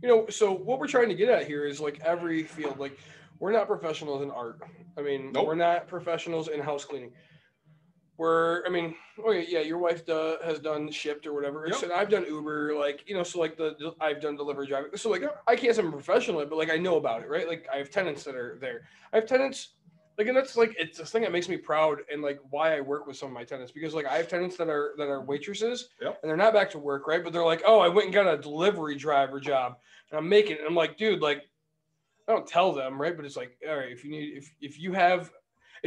you know, so what we're trying to get at here is like every field, like we're not professionals in art. I mean, we're not professionals in house cleaning. We're, I mean, okay, yeah, your wife has done Shipt or whatever. Yep. And I've done Uber, like, you know, so like I've done delivery driving. So like, I can't say I'm a professional, but like I know about it, right? Like I have tenants that are there. I have tenants, like, and that's like, it's this thing that makes me proud and like why I work with some of my tenants, because like I have tenants that are waitresses and they're not back to work, right? But they're like, oh, I went and got a delivery driver job and I'm making it. And I'm like, dude, like, I don't tell them, right? But it's like, all right, if you need, if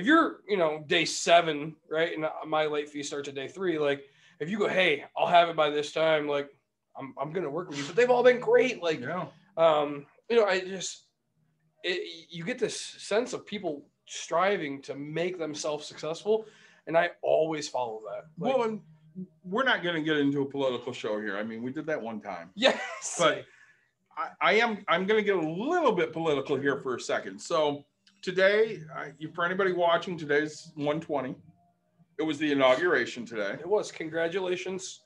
you're, you know, day 7, right? And my late fee starts at day 3. Like, if you go, hey, I'll have it by this time. Like, I'm going to work with you, but they've all been great. Like, you know, you get this sense of people striving to make themselves successful. And I always follow that. Like, well, and we're not going to get into a political show here. I mean, we did that one time. Yes. But I'm going to get a little bit political here for a second. So today, for anybody watching, today's 1/20. It was the inauguration today. It was. Congratulations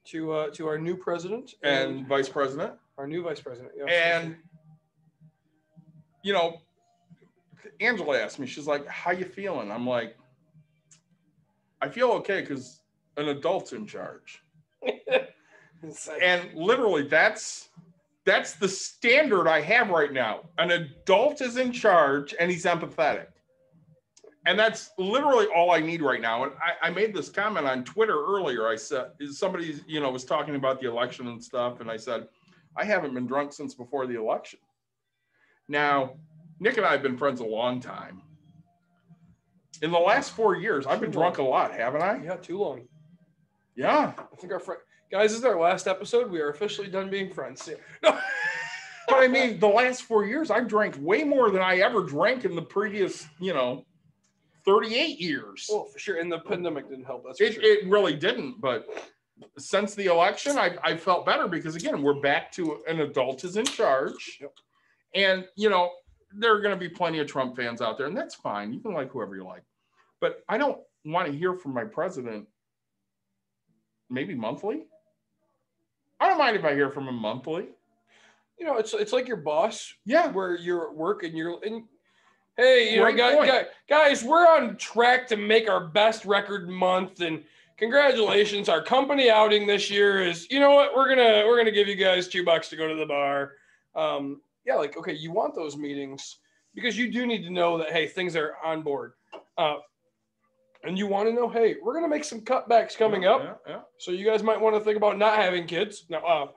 to our new president and vice president. Our new vice president. Yes. And, you know, Angela asked me, she's like, how you feeling? I'm like, I feel okay because an adult's in charge. And literally that's the standard I have right now. An adult is in charge and he's empathetic. And that's literally all I need right now. And I made this comment on Twitter earlier. I said, somebody, you know, was talking about the election and stuff. And I said, I haven't been drunk since before the election. Now, Nick and I have been friends a long time. In the last 4 years, I've been drunk a lot, haven't I? Yeah, too long. Yeah. I think guys, this is our last episode. We are officially done being friends. No. But I mean, the last 4 years, I've drank way more than I ever drank in the previous, 38 years. Oh, for sure. And the pandemic didn't help. That's for sure. It really didn't. But since the election, I felt better because, again, we're back to an adult is in charge. Yep. And, there are going to be plenty of Trump fans out there, and that's fine. You can like whoever you like. But I don't want to hear from my president maybe monthly. I don't mind if I hear from him monthly. It's like your boss. Yeah. Where you're at work and hey, guys, we're on track to make our best record month, and congratulations, our company outing this year is, you know what, we're gonna give you guys $2 to go to the bar. Yeah, like, okay, you want those meetings because you do need to know that, hey, things are on board. And you want to know, hey, we're going to make some cutbacks coming up. Yeah. So you guys might want to think about not having kids. No,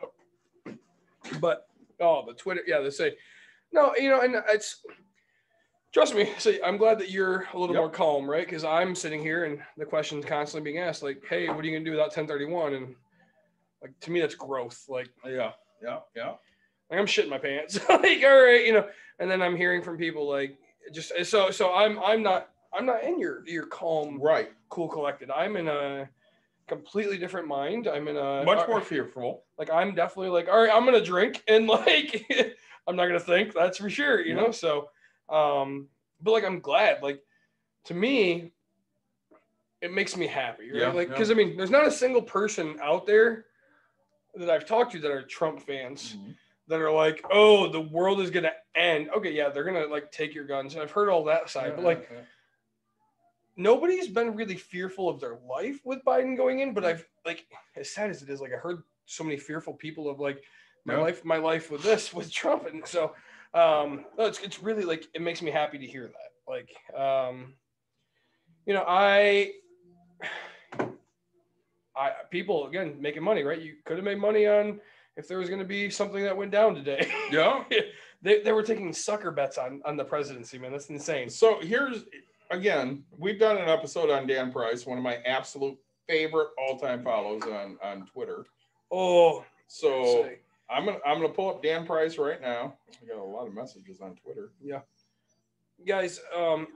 but the Twitter, they say, no, and it's, trust me, I'm glad that you're a little more calm, right? Because I'm sitting here and the question's constantly being asked, like, hey, what are you going to do without 1031? And like, to me, that's growth. Like, yeah. Like, I'm shitting my pants. Like, all right, and then I'm hearing from people like, just so I'm not in your calm, right, cool, collected. I'm in a completely different mind. I'm in a much more fearful. Like, I'm definitely like, all right, I'm gonna drink and like I'm not gonna think, that's for sure, you know. So but like, I'm glad. Like, to me, it makes me happy, right? Because I mean, there's not a single person out there that I've talked to that are Trump fans. Mm-hmm. That are like, oh, the world is going to end. Okay, yeah, they're going to, like, take your guns. And I've heard all that side. But, like, nobody's been really fearful of their life with Biden going in. But I've, like, as sad as it is, like, I heard so many fearful people of, like, my life with Trump. And so, it's really, like, it makes me happy to hear that. Like, people, again, making money, right? You could have made money on if there was going to be something that went down today. Yeah. They were taking sucker bets on the presidency, man. That's insane. So here's, again, we've done an episode on Dan Price, one of my absolute favorite all-time follows on Twitter. Oh, so I'm gonna pull up Dan Price right now. I got a lot of messages on Twitter. Yeah. Guys,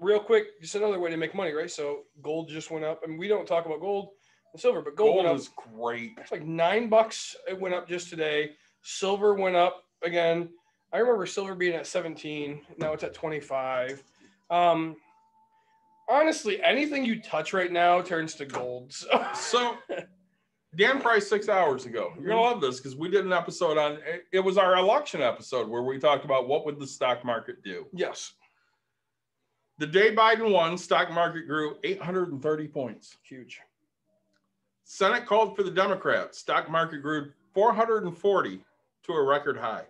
real quick, just another way to make money, right? So gold just went up. I mean, we don't talk about gold and silver, but gold went up. Is great. It's like $9. It went up just today. Silver went up again. I remember silver being at 17. Now it's at 25. Honestly, anything you touch right now turns to gold. So Dan Price 6 hours ago. You're gonna love this because we did an episode on it. Was our election episode where we talked about what would the stock market do. Yes. The day Biden won, stock market grew 830 points. Huge. Senate called for the Democrats. Stock market grew 440 to a record high.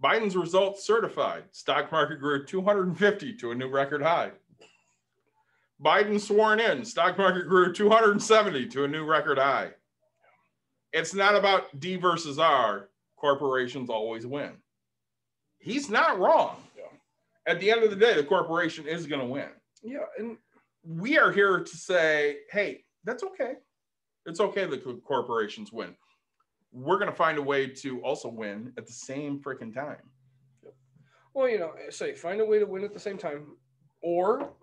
Biden's results certified. Stock market grew 250 to a new record high. Biden sworn in. Stock market grew 270 to a new record high. It's not about D versus R. Corporations always win. He's not wrong. At the end of the day, the corporation is going to win. Yeah. And we are here to say, hey, that's okay. It's okay that corporations win. We're going to find a way to also win at the same freaking time. Well, find a way to win at the same time. Or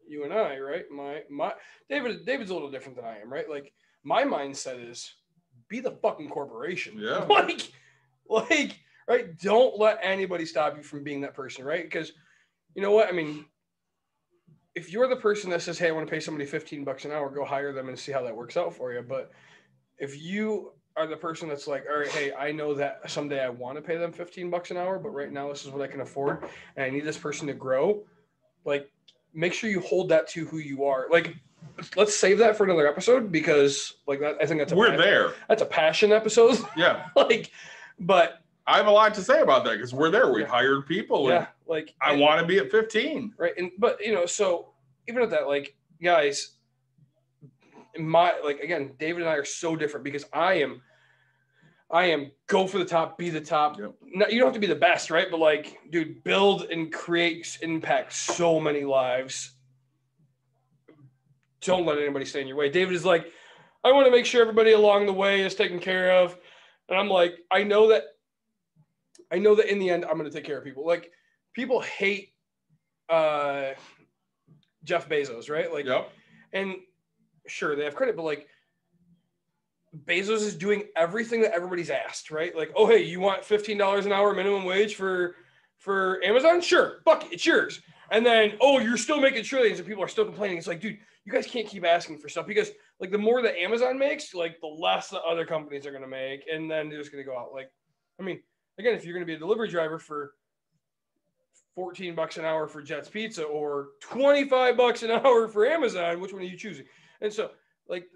you and I, right? My David's a little different than I am, right? Like my mindset is be the fucking corporation. Yeah. Like, right? Don't let anybody stop you from being that person, right? Because you know what? I mean, if you're the person that says, hey, I want to pay somebody $15 an hour, go hire them and see how that works out for you. But if you are the person that's like, all right, hey, I know that someday I want to pay them $15 an hour, but right now this is what I can afford and I need this person to grow, like make sure you hold that to who you are. Like, let's save that for another episode because like that, I think that's that's a passion episode. Yeah. But I have a lot to say about that because we're there. We've hired people. Yeah. I want to be at 15. Right. But so even at that, like, guys, again, David and I are so different because I am go for the top, be the top. Yep. No, you don't have to be the best, right? But like, dude, build and create, impact so many lives. Don't let anybody stand in your way. David is like, I want to make sure everybody along the way is taken care of. And I'm like, I know that in the end, I'm going to take care of people. Like, people hate Jeff Bezos, right? Like, yep. And sure, they have credit, but like, Bezos is doing everything that everybody's asked, right? Like, oh, hey, you want $15 an hour minimum wage for Amazon? Sure, fuck it, it's yours. And then, oh, you're still making trillions and people are still complaining. It's like, dude, you guys can't keep asking for stuff because like the more that Amazon makes, like the less the other companies are going to make. And then they're just going to go out. Like, I mean, again, if you're going to be a delivery driver for $14 an hour for Jet's Pizza or $25 an hour for Amazon, which one are you choosing? And so like,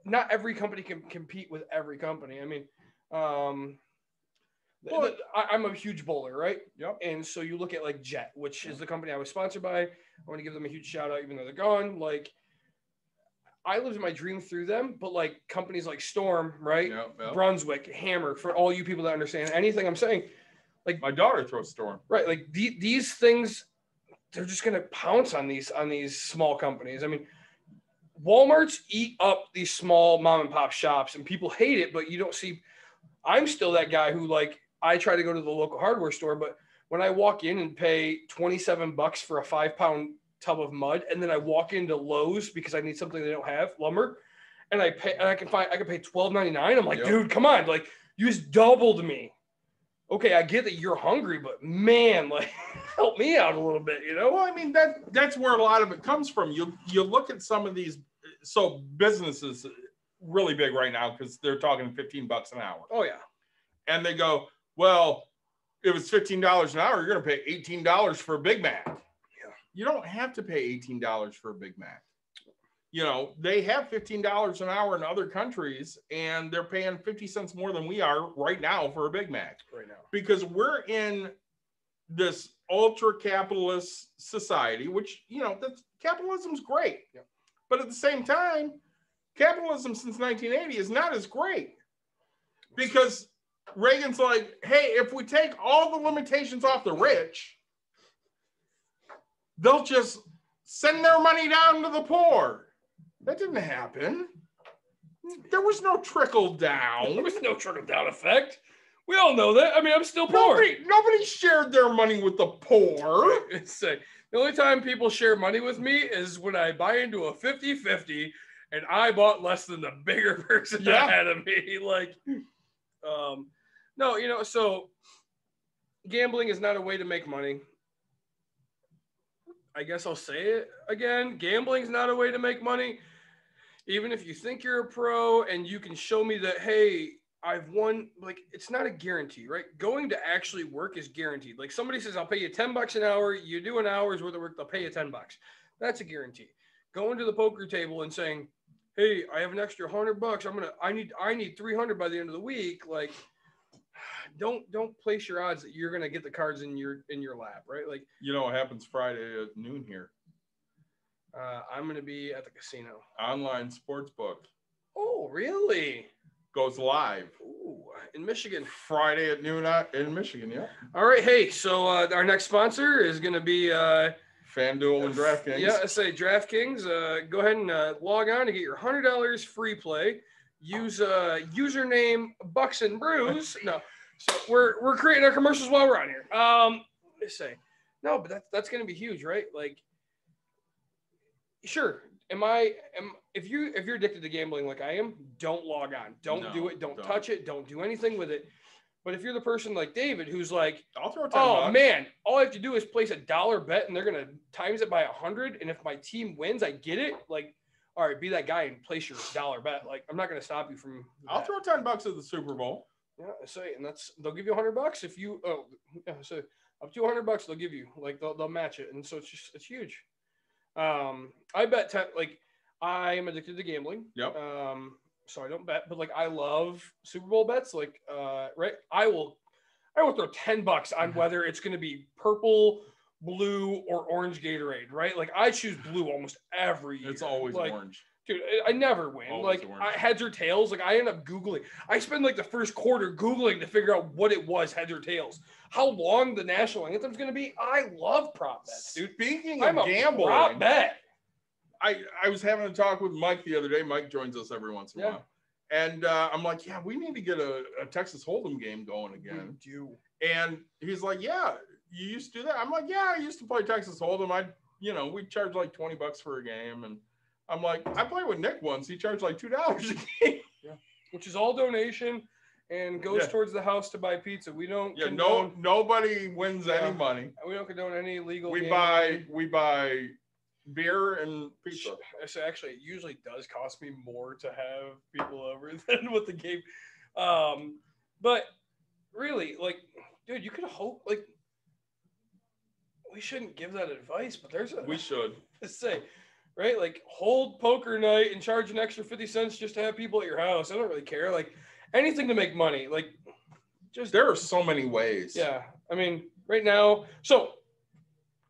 not every company can compete with every company. I mean, I'm a huge bowler, right? Yep. And so you look at like Jet, which is the company I was sponsored by. I want to give them a huge shout out, even though they're gone. Like, I lived my dream through them, but like companies like Storm, right? Yep. Brunswick, Hammer, for all you people that understand anything I'm saying. Like my daughter throws Storm. Right. Like these things, they're just going to pounce on these small companies. I mean, Walmart's eat up these small mom and pop shops and people hate it, but you don't see, I'm still that guy who like, I try to go to the local hardware store, but when I walk in and pay $27 for a 5-pound tub of mud, and then I walk into Lowe's because I need something they don't have, lumber, and I can pay $12.99. I'm like, dude, come on. Like, you just doubled me. Okay, I get that you're hungry, but man, like, help me out a little bit, you know? Well, I mean, that's where a lot of it comes from. You look at some of these, so businesses really big right now because they're talking $15 an hour. Oh yeah. And they go, well, if it's $15 an hour, you're going to pay $18 for a Big Mac. Yeah. You don't have to pay $18 for a Big Mac. You know, they have $15 an hour in other countries, and they're paying 50 cents more than we are right now for a Big Mac. Right now. Because we're in this ultra-capitalist society, which, you know, capitalism's great. Yeah. But at the same time, capitalism since 1980 is not as great because Reagan's like, hey, if we take all the limitations off the rich, they'll just send their money down to the poor. That didn't happen. There was no trickle down. There was no trickle down effect. We all know that. I mean, I'm still poor. Nobody shared their money with the poor. The only time people share money with me is when I buy into a 50-50 and I bought less than the bigger person ahead of me. Like, no, you know, so gambling is not a way to make money. I guess I'll say it again. Gambling is not a way to make money. Even if you think you're a pro and you can show me that, hey, I've won, like, it's not a guarantee, right? Going to actually work is guaranteed. Like, somebody says, I'll pay you $10 an hour. You do an hour's worth of work, they'll pay you $10. That's a guarantee. Going to the poker table and saying, hey, I have an extra $100. I need 300 by the end of the week. Like, don't place your odds that you're going to get the cards in your lap, right? Like, you know what happens Friday at noon here? I'm going to be at the casino. Online sportsbook. Oh, really? Goes live. Ooh, in Michigan. Friday at noon in Michigan, yeah. All right, hey, so our next sponsor is going to be FanDuel and DraftKings. Yeah, I say DraftKings. Go ahead and log on to get your $100 free play. Use username Bucks and Brews. No, so we're creating our commercials while we're on here. Let's say no, but that's going to be huge, right? Like, sure. If you're addicted to gambling like I am, don't log on. Don't do it. Don't touch it. Don't do anything with it. But if you're the person like David who's like, I'll throw $10. Oh man, all I have to do is place a $1 bet and they're gonna times it by 100. And if my team wins, I get it. Like, all right, be that guy and place your $1 bet. Like, I'm not gonna stop you from that. I'll throw $10 at the Super Bowl. Yeah, and they'll give you $100 if you so up to $100 they'll give you, like, they'll match it. And so it's huge. I bet I am addicted to gambling. Yep. So I don't bet, but like I love Super Bowl bets. Like, right, I will throw $10 on whether it's going to be purple, blue, or orange Gatorade. Right, like I choose blue almost every year. It's always like, orange. Dude, I never win. Always like heads or tails. Like I end up Googling. I spend like the first quarter Googling to figure out what it was, heads or tails. How long the national anthem's going to be. I love prop bets, dude. Speaking of gambling, prop bet. I was having a talk with Mike the other day. Mike joins us every once in a while. And I'm like, yeah, we need to get a Texas Hold'em game going again. We do. And he's like, yeah, you used to do that? I'm like, yeah, I used to play Texas Hold'em. We'd charge like $20 for a game. And I'm like, I played with Nick once. He charged like $2 a game. Yeah. Which is all donation and goes towards the house to buy pizza. We don't nobody wins any money. We don't condone any illegal We buy beer and pizza. So actually, it usually does cost me more to have people over than with the game. But really, like, dude, you could hope, like, we shouldn't give that advice, but we should. Let's say, right? Like, hold poker night and charge an extra 50 cents just to have people at your house. I don't really care. Like, anything to make money. Like, there are so many ways. Yeah. I mean, right now, so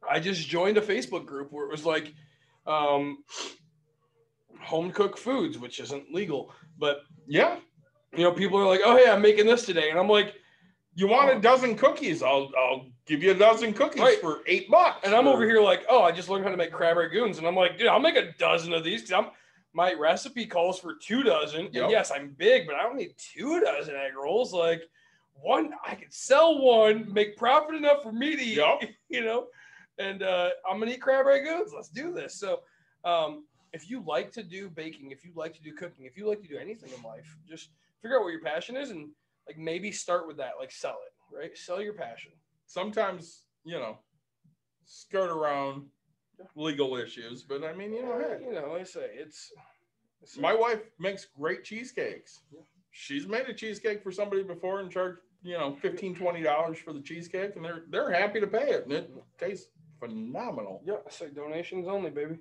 I just joined a Facebook group where it was like home cooked foods, which isn't legal. But yeah, people are like, oh, hey, I'm making this today. And I'm like, you want a dozen cookies? I'll give you a dozen cookies for $8. And I'm over here like, oh, I just learned how to make crab ragoons. And I'm like, dude, I'll make a dozen of these because my recipe calls for 2 dozen. Yep. And yes, I'm big, but I don't need 2 dozen egg rolls. Like, one, I could sell one, make profit enough for me to eat, and I'm going to eat crab ragoons. Let's do this. So if you like to do baking, if you like to do cooking, if you like to do anything in life, just figure out what your passion is and, like, maybe start with that. Like, sell it, right? Sell your passion. Sometimes, skirt around legal issues, but I mean, I say it's my wife makes great cheesecakes. Yeah. She's made a cheesecake for somebody before and charged, $15, $20 for the cheesecake, and they're happy to pay it, and it tastes phenomenal. Yeah, I say donations only, baby.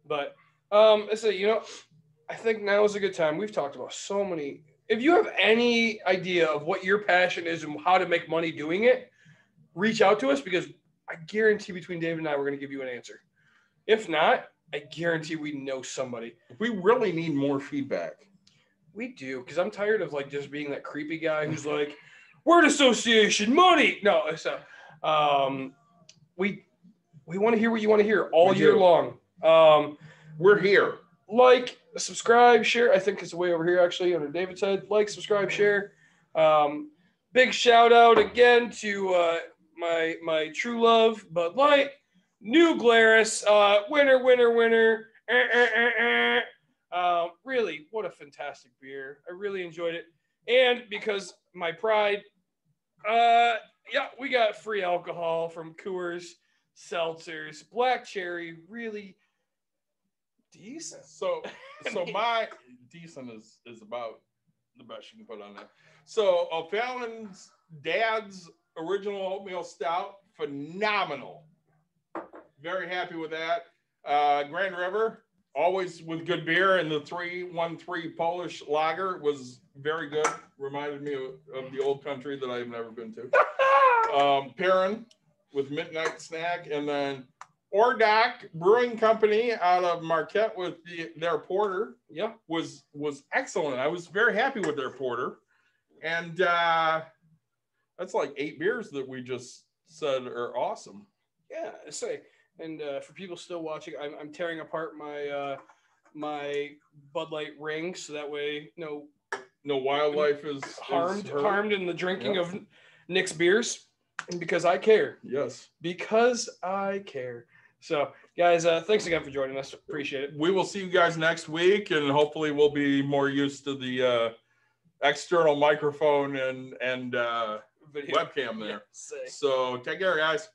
But I say, I think now is a good time. We've talked about so many. If you have any idea of what your passion is and how to make money doing it, reach out to us because I guarantee between David and I, we're going to give you an answer. If not, I guarantee we know somebody. We really need more feedback. We do, because I'm tired of like just being that creepy guy who's like, word association, money. No, so we want to hear what you want to hear all year long. We're here. Like, subscribe, share. I think it's way over here actually under David's head. Like, subscribe, share. Big shout out again to my true love, Bud Light, New Glarus, winner. Really, what a fantastic beer. I really enjoyed it. And because my pride, we got free alcohol from Coors, seltzers, black cherry, really decent. So my decent is about the best you can put on there. So Fallon's dad's original oatmeal stout, phenomenal. Very happy with that. Grand River, always with good beer, and the 313 Polish lager was very good. Reminded me of the old country that I've never been to. Perrin with Midnight Snack, and then Ordock Brewing Company out of Marquette with their porter. Yeah, was excellent. I was very happy with their porter, and that's like 8 beers that we just said are awesome. Yeah, I say. And for people still watching, I'm tearing apart my my Bud Light ring, so that way no wildlife is harmed in the drinking of Nick's beers, and because I care. Yes, because I care. So, guys, thanks again for joining us. Appreciate it. We will see you guys next week, and hopefully we'll be more used to the external microphone and webcam there. Yeah, so take care, guys.